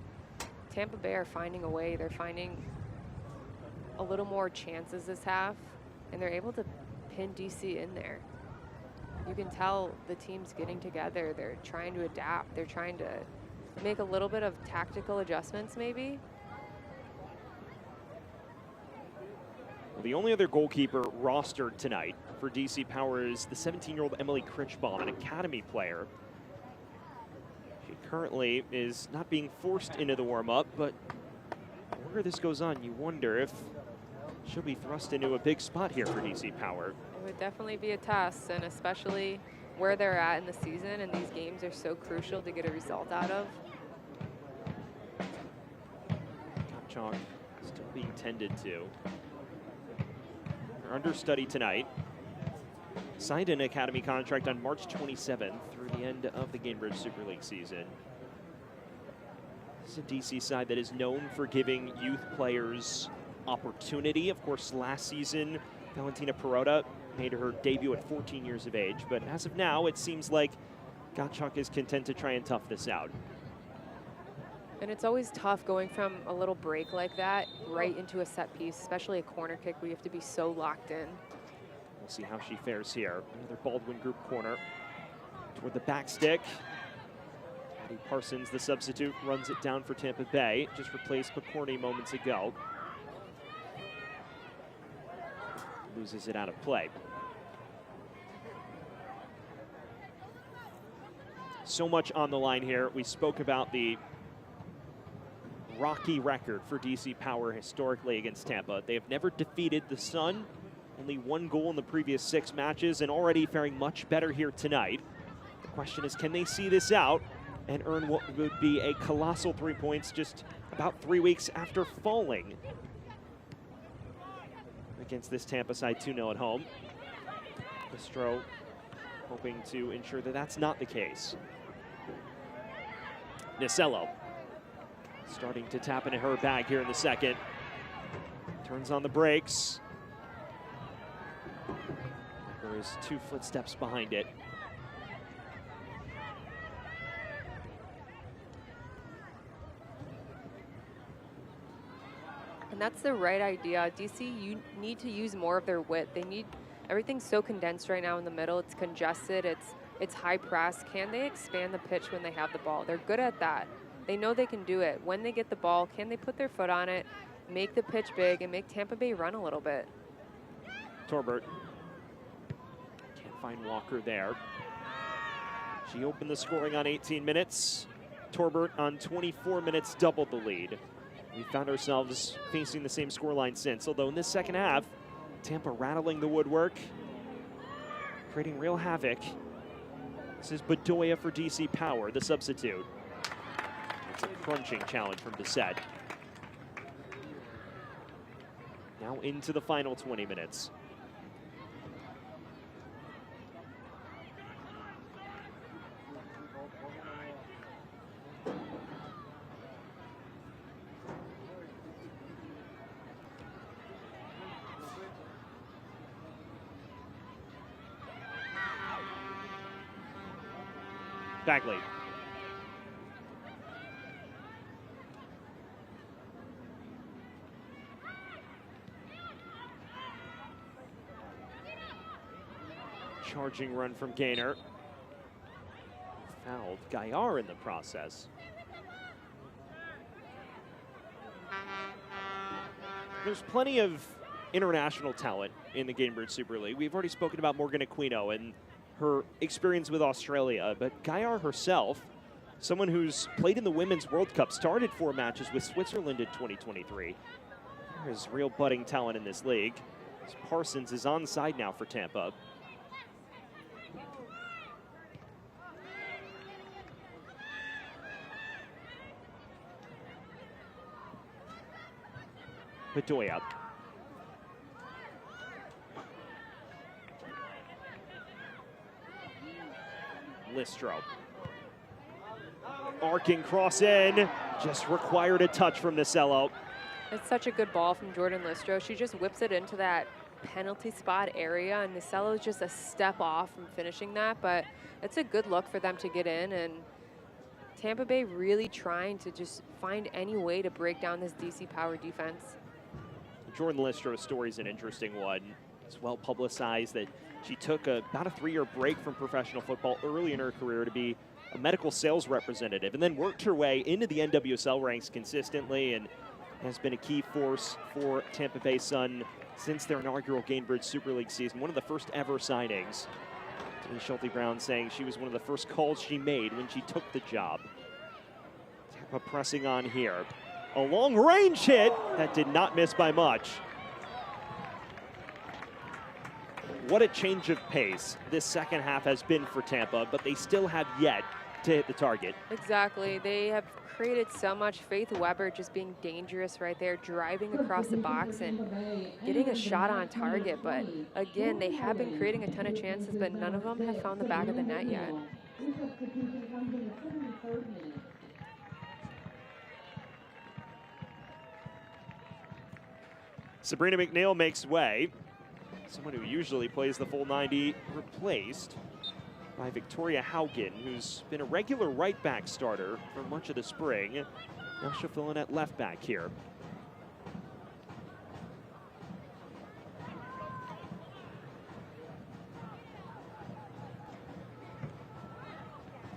Tampa Bay are finding a way. They're finding a little more chances this half, and they're able to pin DC in there. You can tell the team's getting together. They're trying to adapt. They're trying to make a little bit of tactical adjustments, maybe. Well, the only other goalkeeper rostered tonight for DC Power is the 17-year-old Emily Critchbaum, an academy player. She currently is not being forced into the warm-up, but where this goes on, you wonder if she'll be thrust into a big spot here for DC Power. It would definitely be a test, and especially where they're at in the season, and these games are so crucial to get a result out of. Gottschalk still being tended to. Her understudy tonight signed an academy contract on March 27th through the end of the Gainbridge Super League season. This is a DC side that is known for giving youth players opportunity. Of course, last season, Valentina Perota made her debut at 14 years of age, but as of now, it seems like Gottschalk is content to try and tough this out. And it's always tough going from a little break like that right into a set piece, especially a corner kick where you have to be so locked in. We'll see how she fares here. Another Baldwin Group corner toward the back stick. Maddie Parsons, the substitute, runs it down for Tampa Bay. Just replaced Picorni moments ago. Loses it out of play. So much on the line here. We spoke about the rocky record for DC Power historically against Tampa. They have never defeated the Sun. Only one goal in the previous 6 matches, and already faring much better here tonight. The question is, can they see this out and earn what would be a colossal 3 points just about 3 weeks after falling against this Tampa side 2-0 at home. Bistro hoping to ensure that that's not the case. Nicello starting to tap into her bag here in the second. Turns on the brakes. There is 2 footsteps behind it. And that's the right idea. DC, you need to use more of their width. They need, everything's so condensed right now in the middle. It's congested, it's high press. Can they expand the pitch when they have the ball? They're good at that. They know they can do it. When they get the ball, can they put their foot on it, make the pitch big, and make Tampa Bay run a little bit? Torbert can't find Walker there. She opened the scoring on 18 minutes. Torbert on 24 minutes doubled the lead. We found ourselves facing the same scoreline since, although in this second half, Tampa rattling the woodwork, creating real havoc. This is Bedoya for DC Power, the substitute. It's a crunching challenge from Bissett. Now into the final 20 minutes. Bagley. Charging run from Gaynor. Fouled Gaillard in the process. There's plenty of international talent in the Gainbridge Super League. We've already spoken about Morgan Aquino and her experience with Australia, but Gaillard herself, someone who's played in the Women's World Cup, started 4 matches with Switzerland in 2023. There's real budding talent in this league. Parsons is on side now for Tampa. Bedoya. Listro. Arcing cross in, just required a touch from Nicello. It's such a good ball from Jordan Listro. She just whips it into that penalty spot area, and Nicello is just a step off from finishing that, but it's a good look for them to get in, and Tampa Bay really trying to just find any way to break down this DC Power defense. Jordan Listro's story is an interesting one. It's well publicized that she took about a 3-year break from professional football early in her career to be a medical sales representative, and then worked her way into the NWSL ranks consistently and has been a key force for Tampa Bay Sun since their inaugural Gainbridge Super League season. One of the first ever signings. Denise Schulte-Brown saying she was one of the first calls she made when she took the job. Tampa pressing on here. A long range hit that did not miss by much. What a change of pace this second half has been for Tampa, but they still have yet to hit the target. Exactly. They have created so much. Faith Weber just being dangerous right there, driving across the box and getting a shot on target. But again, they have been creating a ton of chances, but none of them have found the back of the net yet. Sabrina McNeil makes way. Someone who usually plays the full 90, replaced by Victoria Haugen, who's been a regular right back starter for much of the spring. Now she'll fill in at left back here.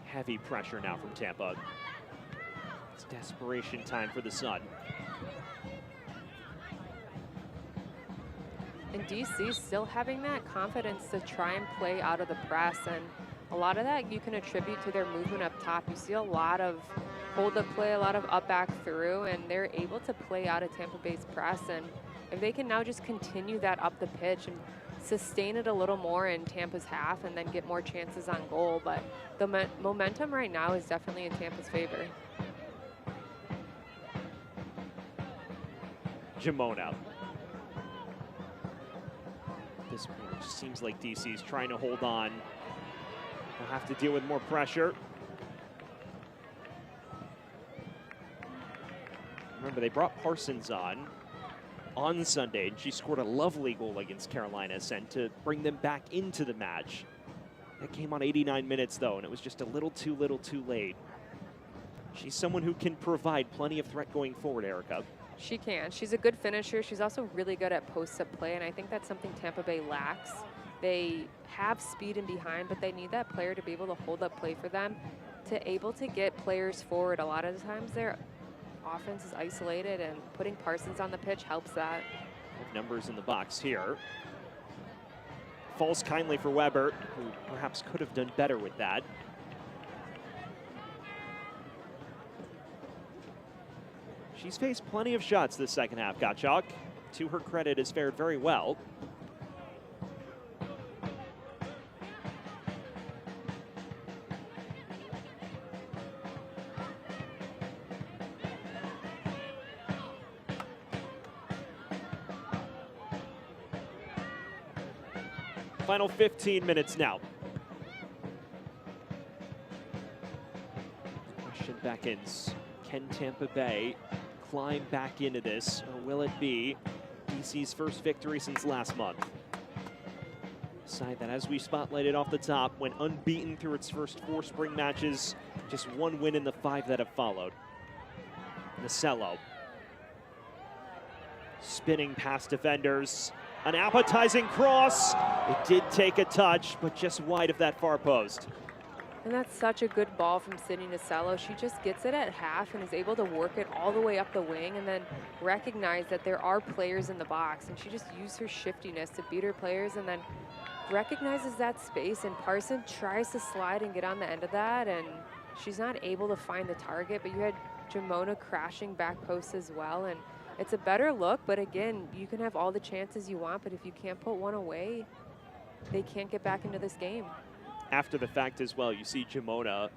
Heavy pressure now from Tampa. It's desperation time for the Sun. And DC still having that confidence to try and play out of the press, and a lot of that you can attribute to their movement up top. You see a lot of hold-up play, a lot of up back through, and they're able to play out of Tampa Bay's press. And if they can now just continue that up the pitch and sustain it a little more in Tampa's half and then get more chances on goal, but the momentum right now is definitely in Tampa's favor. Jamona. At this point, it just seems like DC's trying to hold on They'll have to deal with more pressure. Remember, they brought Parsons on Sunday, and she scored a lovely goal against Carolina, sent to bring them back into the match. That came on 89 minutes, though, and it was just a little too late. She's someone who can provide plenty of threat going forward, Erica. She can. She's a good finisher. She's also really good at post-up play, and I think that's something Tampa Bay lacks. They have speed in behind, but they need that player to be able to hold up play for them, to able to get players forward. A lot of the times their offense is isolated, and putting Parsons on the pitch helps that. Numbers in the box here. Falls kindly for Weber, who perhaps could have done better with that. She's faced plenty of shots this second half, Gottschalk. To her credit, has fared very well. Final 15 minutes now. Question beckons. Can Tampa Bay climb back into this, or will it be DC's first victory since last month? A side that, as we spotlighted off the top, went unbeaten through its first 4 spring matches, just 1 win in the 5 that have followed. Nacello spinning past defenders. An appetizing cross. It did take a touch, but just wide of that far post. And that's such a good ball from Sydney Nacello. She just gets it at half and is able to work it all the way up the wing, and then recognize that there are players in the box. And she just used her shiftiness to beat her players, and then recognizes that space. And Parson tries to slide and get on the end of that, and she's not able to find the target. But you had Jamona crashing back post as well. And it's a better look, but again, you can have all the chances you want, but if you can't put one away, they can't get back into this game. After the fact as well, you see Jamona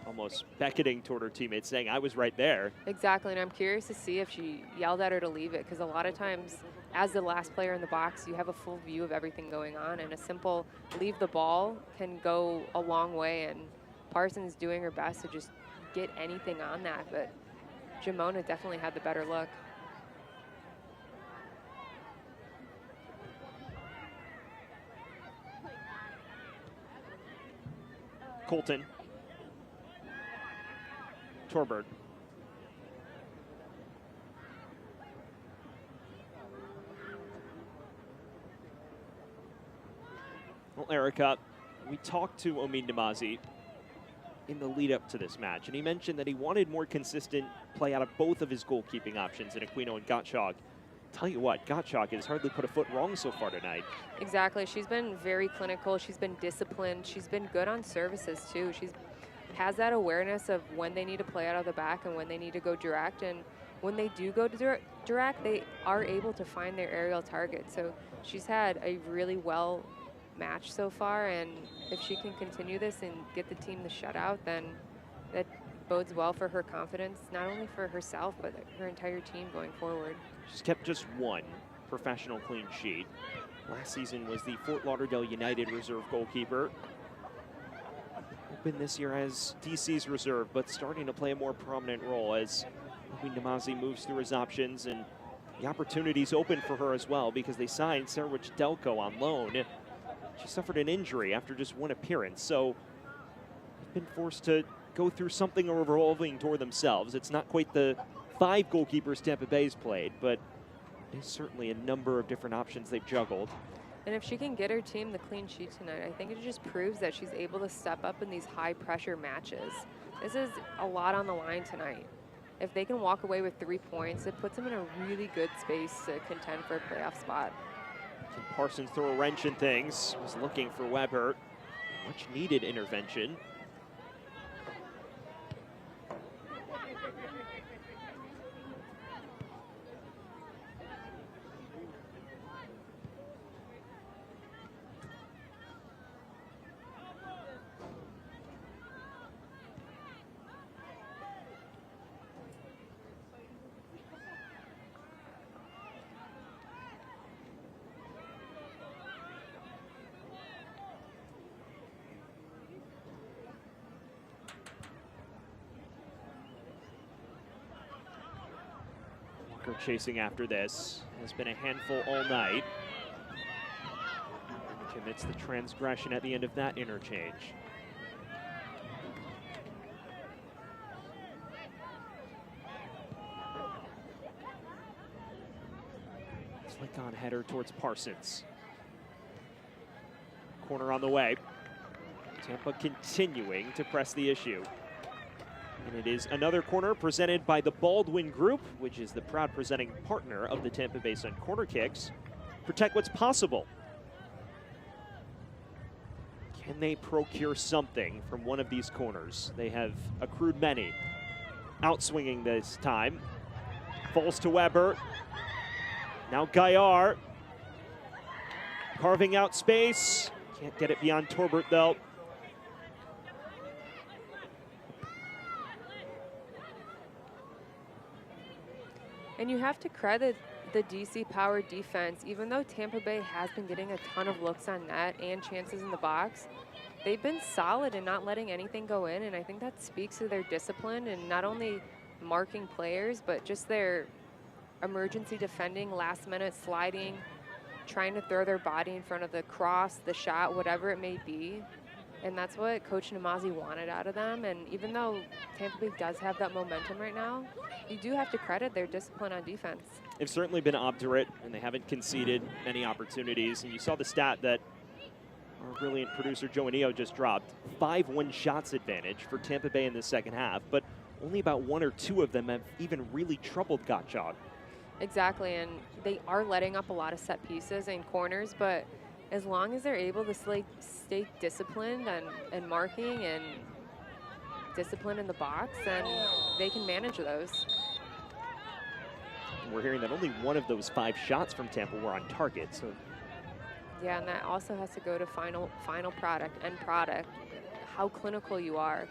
almost beckoning toward her teammates, saying, I was right there. Exactly, and I'm curious to see if she yelled at her to leave it, because a lot of times, as the last player in the box, you have a full view of everything going on, and a simple leave the ball can go a long way, and Parsons doing her best to just get anything on that, but Jamona definitely had the better look. Colton. Torbert. Well, Erica, we talked to Omin Namazi in the lead up to this match, and he mentioned that he wanted more consistent play out of both of his goalkeeping options in Aquino and Gottschalk. Tell you what, Gottschalk has hardly put a foot wrong so far tonight. Exactly. She's been very clinical. She's been disciplined. She's been good on services, too. She has that awareness of when they need to play out of the back and when they need to go direct. And when they do go direct, they are able to find their aerial target. So she's had a really well match so far. And if she can continue this and get the team the shutout, then that bodes well for her confidence, not only for herself, but her entire team going forward. She's kept just 1 professional clean sheet. Last season was the Fort Lauderdale United reserve goalkeeper. Opened this year as DC's reserve, but starting to play a more prominent role as Omin Namazi moves through his options, and the opportunities open for her as well because they signed Sarah Delco on loan. She suffered an injury after just 1 appearance, so they've been forced to go through something of a revolving door themselves. It's not quite the 5 goalkeepers Tampa Bay's played, but there's certainly a number of different options they've juggled. And if she can get her team the clean sheet tonight, I think it just proves that she's able to step up in these high-pressure matches. This is a lot on the line tonight. If they can walk away with 3 points, it puts them in a really good space to contend for a playoff spot. Can Parsons throw a wrench in things? Was looking for Weber. Much needed intervention. Walker chasing after this. Has been a handful all night. Commits the transgression at the end of that interchange. Flick on header towards Parsons. Corner on the way. Tampa continuing to press the issue. And it is another corner presented by the Baldwin Group, which is the proud presenting partner of the Tampa Bay Sun Corner Kicks. Protect what's possible. Can they procure something from one of these corners? They have accrued many. Outswinging this time. Falls to Weber. Now Gaillard. Carving out space. Can't get it beyond Torbert though. And you have to credit the DC power defense. Even though Tampa Bay has been getting a ton of looks on net and chances in the box, they've been solid in not letting anything go in, and I think that speaks to their discipline and not only marking players, but just their emergency defending, last minute sliding, trying to throw their body in front of the cross, the shot, whatever it may be. And that's what Coach Namazi wanted out of them. And even though Tampa Bay does have that momentum right now, you do have to credit their discipline on defense. They've certainly been obdurate, and they haven't conceded many opportunities. And you saw the stat that our brilliant producer Joe Anio just dropped. 5-1 shots advantage for Tampa Bay in the second half, but only about 1 or 2 of them have even really troubled Gottschalk. Exactly, and they are letting up a lot of set pieces and corners, but as long as they're able to stay disciplined and marking and disciplined in the box, then they can manage those. We're hearing that only 1 of those 5 shots from Tampa were on target. So yeah, and that also has to go to final product, end product, how clinical you are.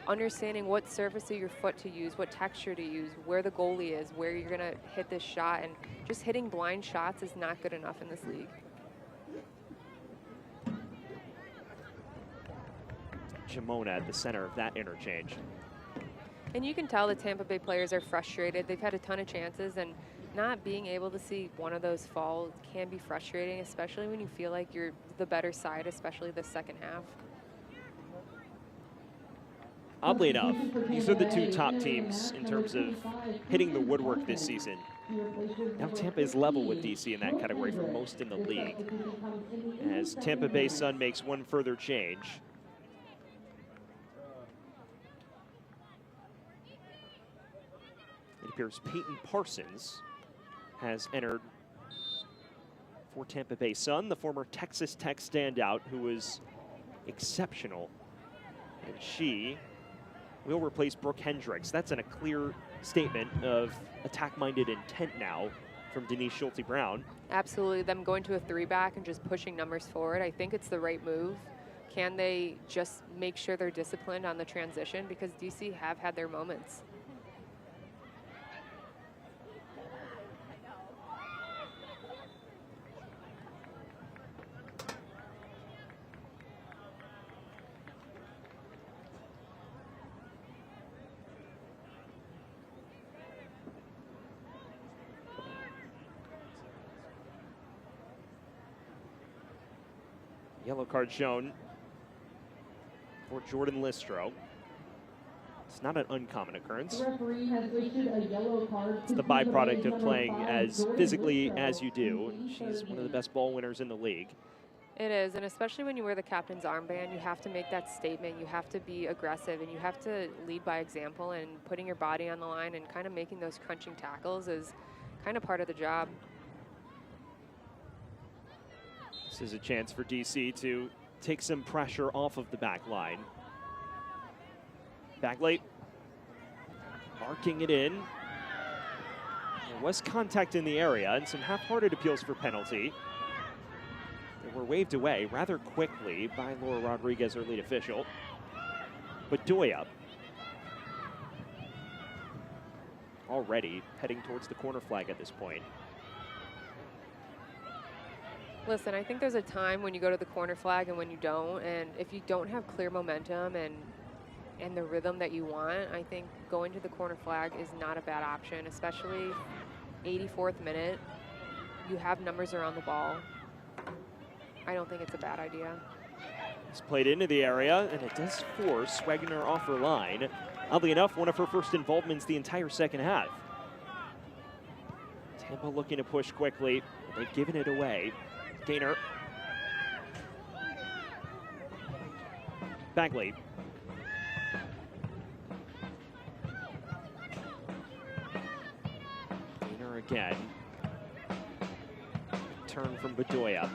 Understanding what surface of your foot to use, what texture to use, where the goalie is, where you're gonna hit this shot, and just hitting blind shots is not good enough in this league. Jamona at the center of that interchange. And you can tell the Tampa Bay players are frustrated. They've had a ton of chances, and not being able to see one of those fall can be frustrating, especially when you feel like you're the better side, especially the second half. Oddly enough, these are the 2 top teams in terms of hitting the woodwork this season. Now Tampa is level with DC in that category for most in the league. As Tampa Bay Sun makes 1 further change. It appears Peyton Parsons has entered for Tampa Bay Sun, the former Texas Tech standout who was exceptional. And she will replace Brooke Hendricks. That's a clear statement of attack-minded intent now from Denise Schulte-Brown. Absolutely, them going to a 3-back and just pushing numbers forward. I think it's the right move. Can they just make sure they're disciplined on the transition? Because DC have had their moments. Yellow card shown for Jordan Listro. It's not an uncommon occurrence. The referee has issued a yellow card. It's the byproduct of playing as physically as you do. She's one of the best ball winners in the league. It is, and especially when you wear the captain's armband, you have to make that statement. You have to be aggressive, and you have to lead by example, and putting your body on the line and kind of making those crunching tackles is kind of part of the job. This is a chance for DC to take some pressure off of the back line. Bagley arcing it in. There was contact in the area and some half-hearted appeals for penalty. They were waved away rather quickly by Laura Rodriguez, her lead official. But Doya already heading towards the corner flag at this point. Listen, I think there's a time when you go to the corner flag and when you don't, and if you don't have clear momentum and the rhythm that you want, I think going to the corner flag is not a bad option, especially 84th minute, you have numbers around the ball. I don't think it's a bad idea. It's played into the area, and it does force Wagner off her line. Oddly enough, one of her first involvements the entire second half. Tampa looking to push quickly. They've given it away. Gainer. Bagley. Gainer again. Turn from Bedoya.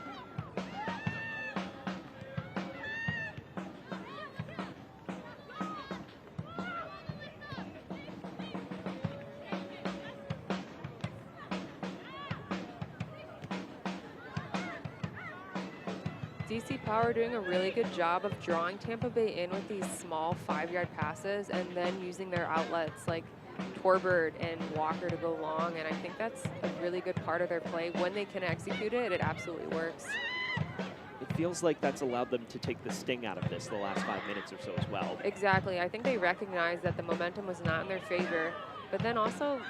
DC Power doing a really good job of drawing Tampa Bay in with these small 5-yard passes and then using their outlets like Torbert and Walker to go long, and I think that's a really good part of their play. When they can execute it, it absolutely works. It feels like that's allowed them to take the sting out of this the last 5 minutes or so as well. Exactly. I think they recognize that the momentum was not in their favor, but then also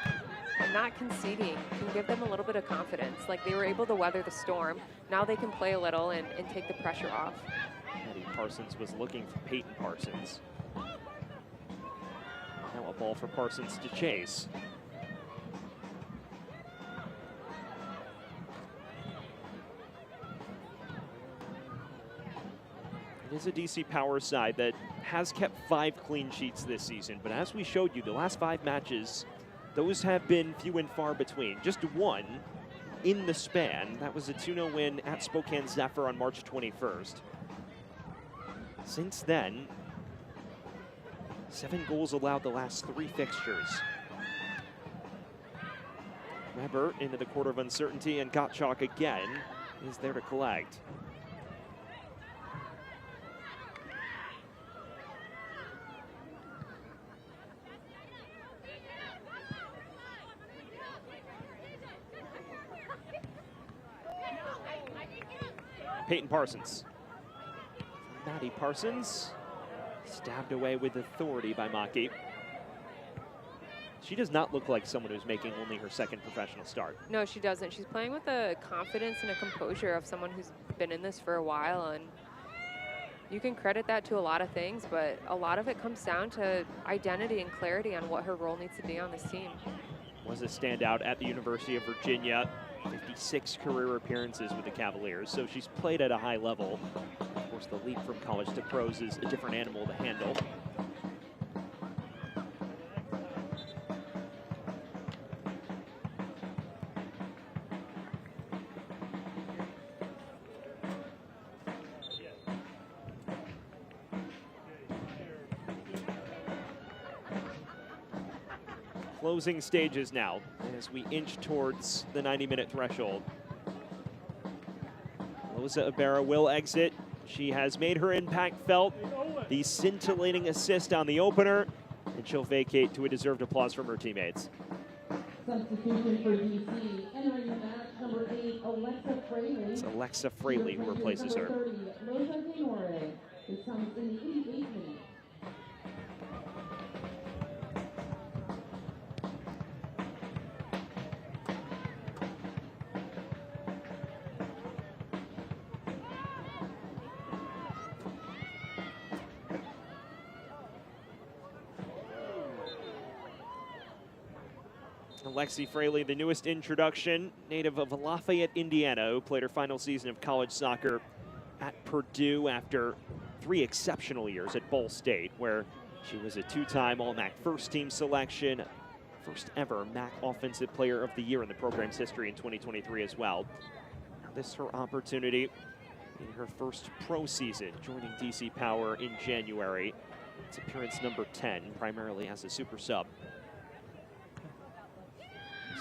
not conceding can give them a little bit of confidence. Like, they were able to weather the storm. Now they can play a little and take the pressure off. Eddie Parsons was looking for Peyton Parsons. Now a ball for Parsons to chase. It is a DC Power side that has kept 5 clean sheets this season, but as we showed you, the last 5 matches, those have been few and far between. Just one in the span. That was a 2-0 win at Spokane Zephyr on March 21st. Since then, 7 goals allowed the last 3 fixtures. Weber into the quarter of uncertainty, and Gottschalk again is there to collect. Peyton Parsons. Maddie Parsons. Stabbed away with authority by Maki. She does not look like someone who's making only her 2nd professional start. No, she doesn't. She's playing with a confidence and a composure of someone who's been in this for a while, and you can credit that to a lot of things, but a lot of it comes down to identity and clarity on what her role needs to be on this team. Was a standout at the University of Virginia. 56 career appearances with the Cavaliers, so she's played at a high level. Of course, the leap from college to pros is a different animal to handle. Closing stages now as we inch towards the 90-minute threshold. Loza Ibarra will exit. She has made her impact felt. The scintillating assist on the opener, and she'll vacate to a deserved applause from her teammates. Substitution for DC, entering the match, number 8, Alexa Fraley. It's Alexa Fraley who replaces her. 30, Rosa Gaynor. This comes in the 88th minute. Alexi Fraley, the newest introduction, native of Lafayette, Indiana, who played her final season of college soccer at Purdue after 3 exceptional years at Ball State, where she was a 2-time All-MAC first-team selection, first ever MAC Offensive Player of the Year in the program's history in 2023 as well. Now this is her opportunity in her first pro season, joining DC Power in January. It's appearance number 10, primarily as a super sub.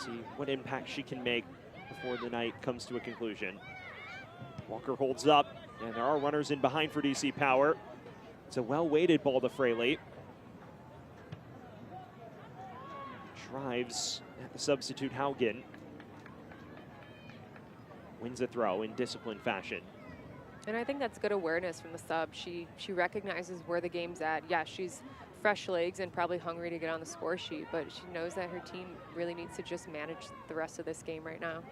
See what impact she can make before the night comes to a conclusion. Walker holds up, and there are runners in behind for DC Power. It's a well-weighted ball to Fraley. Drives at the substitute Haugen. Wins a throw in disciplined fashion. And I think that's good awareness from the sub. She recognizes where the game's at. Yeah, she's fresh legs and probably hungry to get on the score sheet, but she knows that her team really needs to just manage the rest of this game right now.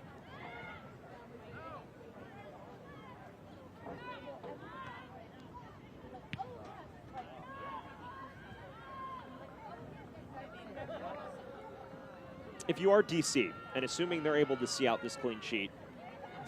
If you are DC, and assuming they're able to see out this clean sheet,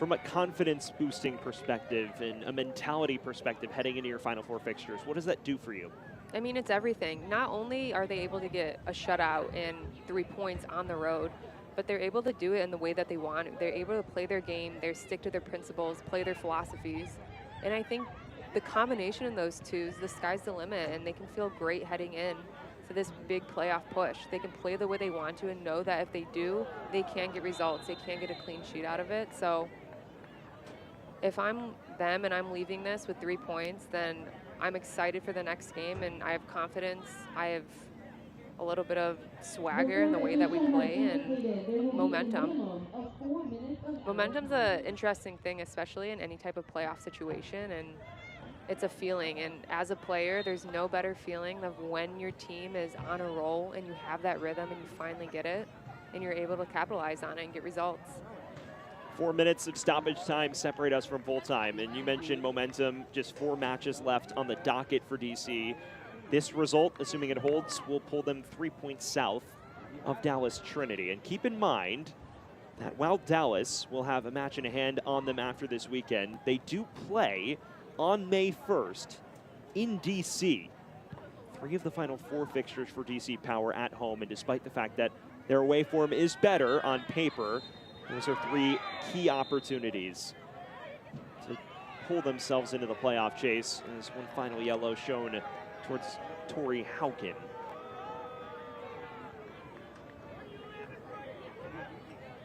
from a confidence boosting perspective and a mentality perspective heading into your Final Four fixtures, what does that do for you? I mean, it's everything. Not only are they able to get a shutout and 3 points on the road, but they're able to do it in the way that they want. They're able to play their game, they stick to their principles, play their philosophies. And I think the combination of those two, the sky's the limit, and they can feel great heading in to this big playoff push. They can play the way they want to and know that if they do, they can get results. They can get a clean sheet out of it. So if I'm them and I'm leaving this with 3 points, then I'm excited for the next game, and I have confidence. I have a little bit of swagger in the way that we play and momentum. Momentum's an interesting thing, especially in any type of playoff situation, and it's a feeling. And as a player, there's no better feeling than when your team is on a roll and you have that rhythm and you finally get it and you're able to capitalize on it and get results. 4 minutes of stoppage time separate us from full time. And you mentioned momentum, just 4 matches left on the docket for DC. This result, assuming it holds, will pull them 3 points south of Dallas Trinity. And keep in mind that while Dallas will have a match in hand on them after this weekend, they do play on May 1st in DC. 3 of the Final 4 fixtures for DC Power at home, and despite the fact that their away form is better on paper, those are 3 key opportunities to pull themselves into the playoff chase. And there's one final yellow shown towards Tori Hauken.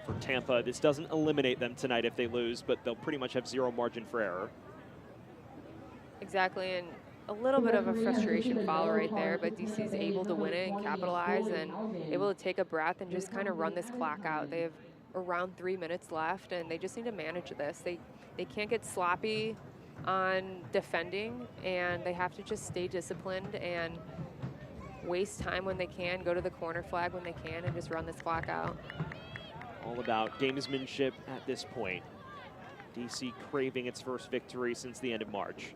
For Tampa, this doesn't eliminate them tonight if they lose, but they'll pretty much have 0 margin for error. Exactly, and a little bit of a frustration foul right there, but DC's able to win it and capitalize and able to take a breath and just kind of run this clock out. They have around 3 minutes left, and they just need to manage this. They can't get sloppy on defending, and they have to just stay disciplined and waste time when they can, go to the corner flag when they can, and just run this clock out. All about gamesmanship at this point. DC craving its first victory since the end of March.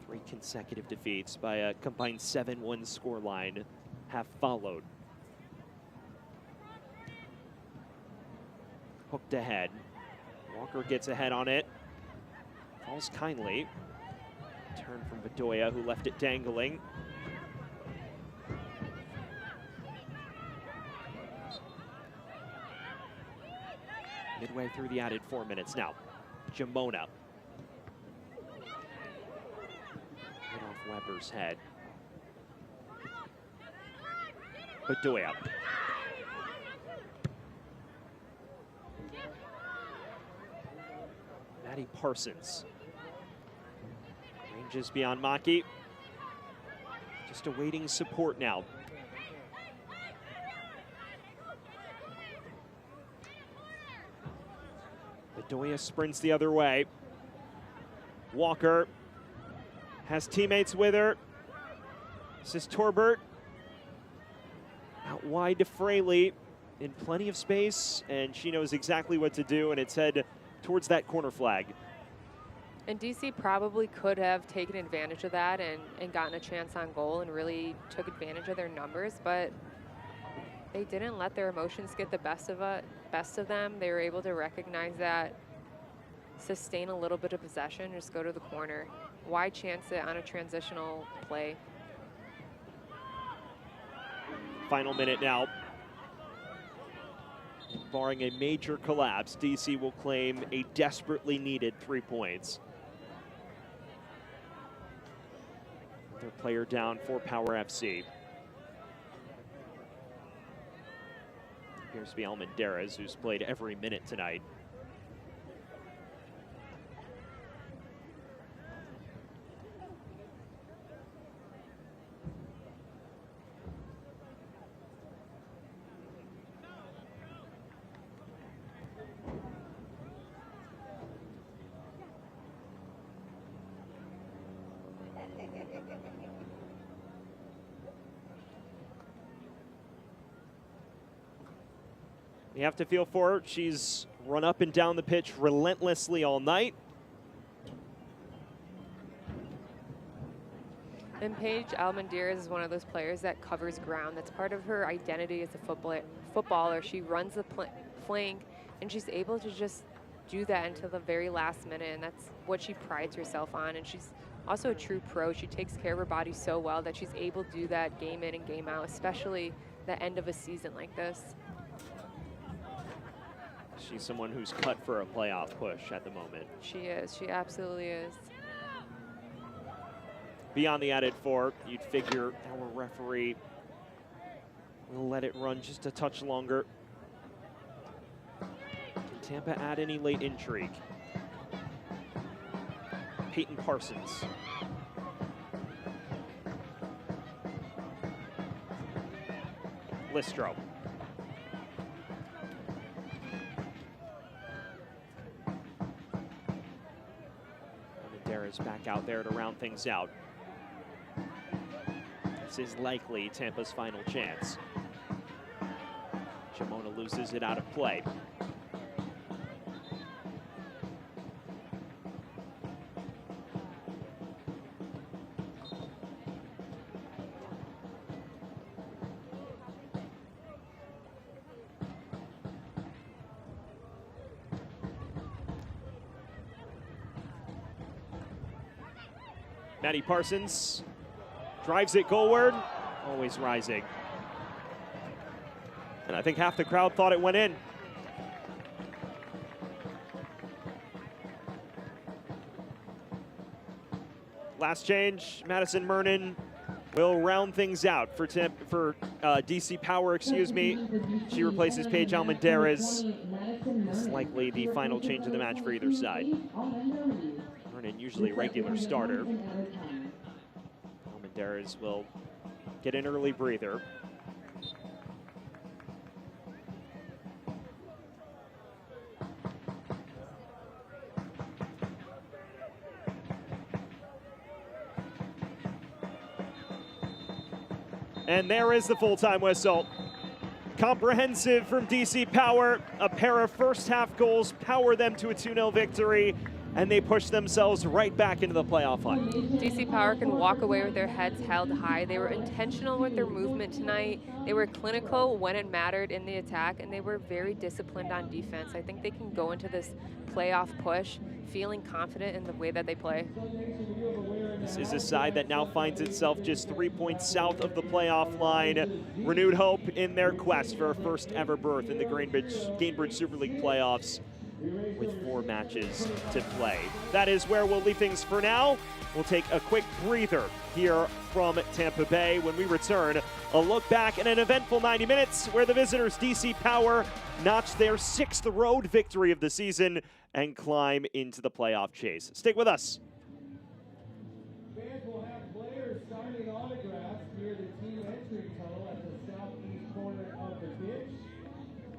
3 consecutive defeats by a combined 7-1 scoreline have followed. Hooked ahead. Walker gets ahead on it. Falls kindly. Turn from Bedoya, who left it dangling. Midway through the added 4 minutes now. Jamona. Hit off Weber's head. Bedoya. Maddie Parsons. Ranges beyond Maki. Just awaiting support now. Bedoya sprints the other way. Walker has teammates with her. This is Torbert. Out wide to Fraley in plenty of space, and she knows exactly what to do, and it's head towards that corner flag. And DC probably could have taken advantage of that and gotten a chance on goal and really took advantage of their numbers, but they didn't let their emotions get the best of them. They were able to recognize that, sustain a little bit of possession, just go to the corner. Why chance it on a transitional play? Final minute now. Barring a major collapse, DC will claim a desperately needed 3 points. Their player down for Power FC. Appears to be Almendarez, who's played every minute tonight. You have to feel for her. She's run up and down the pitch relentlessly all night. And Paige Almendiz is one of those players that covers ground. That's part of her identity as a footballer. She runs the flank, and she's able to just do that until the very last minute, and that's what she prides herself on. And she's also a true pro. She takes care of her body so well that she's able to do that game in and game out, especially the end of a season like this. She's someone who's cut for a playoff push at the moment. She is. She absolutely is. Beyond the added 4, you'd figure our referee will let it run just a touch longer. Can Tampa add any late intrigue? Peyton Parsons. Listro. Is back out there to round things out. This is likely Tampa's final chance. Jamona loses it out of play. Maddie Parsons drives it goalward, always rising. And I think half the crowd thought it went in. Last change, Madison Mernon will round things out for DC Power, excuse me. She replaces Paige Almendiz. It's likely the final change of the match for either side. Mernon usually regular starter. Almendiz will get an early breather. And there is the full-time whistle. Comprehensive from DC Power. A pair of first-half goals power them to a 2-0 victory, and they push themselves right back into the playoff hunt. DC Power can walk away with their heads held high. They were intentional with their movement tonight. They were clinical when it mattered in the attack, and they were very disciplined on defense. I think they can go into this playoff push feeling confident in the way that they play. This is a side that now finds itself just 3 points south of the playoff line. Renewed hope in their quest for a first ever berth in the Gainbridge Super League playoffs with 4 matches to play. That is where we'll leave things for now. We'll take a quick breather here from Tampa Bay. When we return, a look back at an eventful 90 minutes where the visitors DC Power notched their 6th road victory of the season and climb into the playoff chase. Stick with us. Fans will have players signing autographs near the team entry tunnel at the southeast corner of the pitch.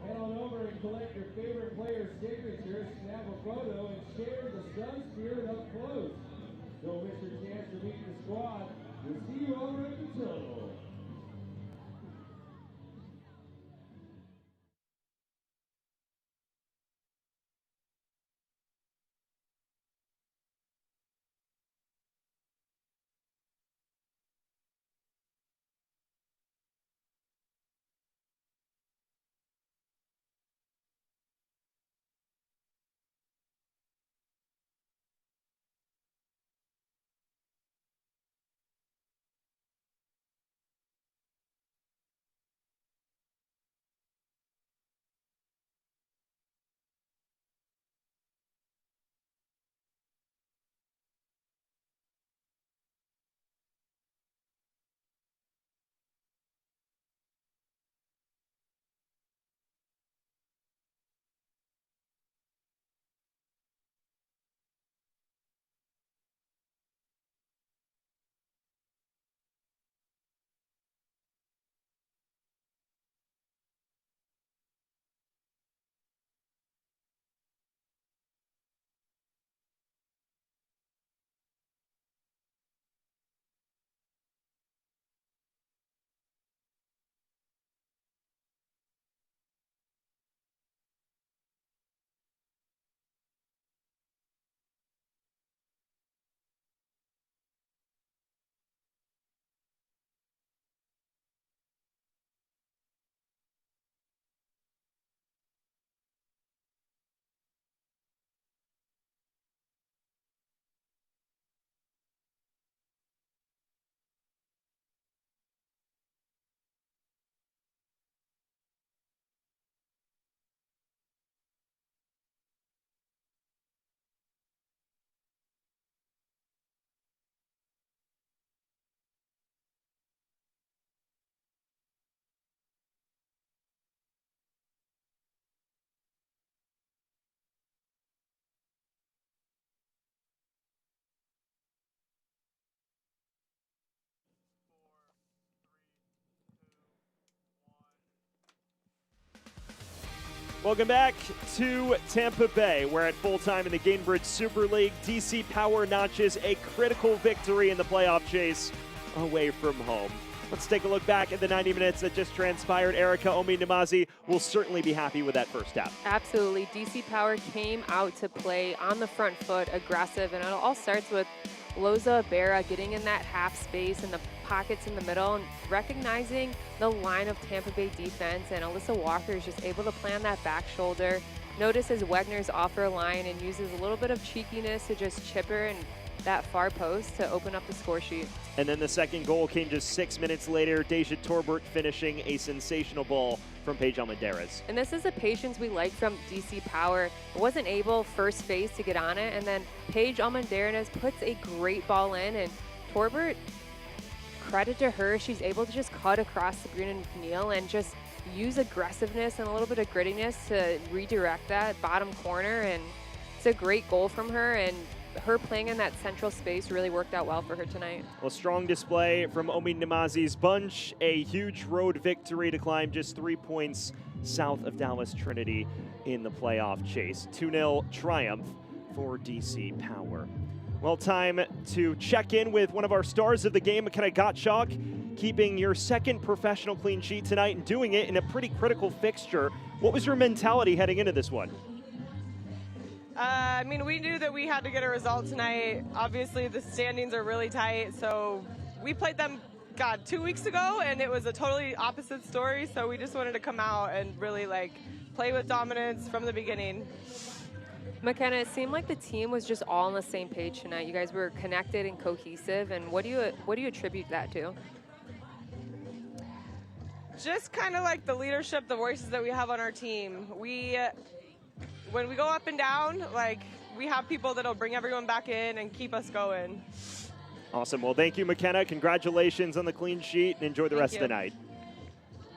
Head on over and collect your favorite player's signature, snap a photo, and share the Sun spirit up close. Don't miss your chance to meet the squad. We'll see you over at the tunnel. Welcome back to Tampa Bay. We're at full time in the Gainbridge Super League. DC Power notches a critical victory in the playoff chase away from home. Let's take a look back at the 90 minutes that just transpired. Erica, Omi Namazi will certainly be happy with that first half. Absolutely. DC Power came out to play on the front foot, aggressive, and it all starts with Loza Berra getting in that half space and the pockets in the middle and recognizing the line of Tampa Bay defense, and Alyssa Walker is just able to play on that back shoulder. Notices Wegner's off her line and uses a little bit of cheekiness to just chip her in that far post to open up the score sheet. And then the second goal came just 6 minutes later. Deja Torbert finishing a sensational ball from Paige Almendarez. And this is the patience we like from DC Power. Wasn't able first phase to get on it, and then Paige Almendarez puts a great ball in, and Torbert, credit to her, she's able to just cut across Sabrina McNeil and just use aggressiveness and a little bit of grittiness to redirect that bottom corner, and it's a great goal from her, and her playing in that central space really worked out well for her tonight. Well, strong display from Omi Namazi's bunch. A huge road victory to climb just 3 points south of Dallas Trinity in the playoff chase. 2-0 triumph for DC Power. Well, time to check in with one of our stars of the game, McKenna Gottschalk, keeping your second professional clean sheet tonight and doing it in a pretty critical fixture. What was your mentality heading into this one? I mean, we knew that we had to get a result tonight. Obviously, the standings are really tight, so we played them, 2 weeks ago, and it was a totally opposite story, so we just wanted to come out and really, play with dominance from the beginning. McKenna, it seemed like the team was just all on the same page tonight. You guys were connected and cohesive, and what do you attribute that to? Just kind of like the leadership, the voices that we have on our team. When we go up and down, we have people that'll bring everyone back in and keep us going. Awesome. Well, thank you, McKenna. Congratulations on the clean sheet, and enjoy the rest of the night.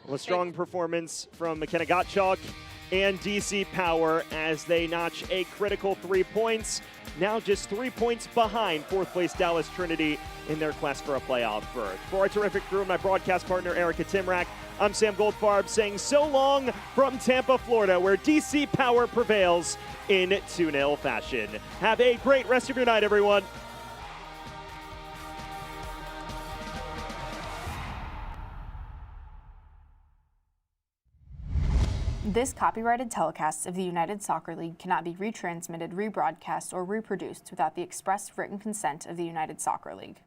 Well, a strong performance from McKenna Gottschalk and DC Power as they notch a critical 3 points. Now just 3 points behind fourth place Dallas Trinity in their quest for a playoff berth. For our terrific crew and my broadcast partner, Erica Timrack, I'm Sam Goldfarb saying so long from Tampa, Florida, where DC Power prevails in 2-0 fashion. Have a great rest of your night, everyone. This copyrighted telecast of the United Soccer League cannot be retransmitted, rebroadcast, or reproduced without the express written consent of the United Soccer League.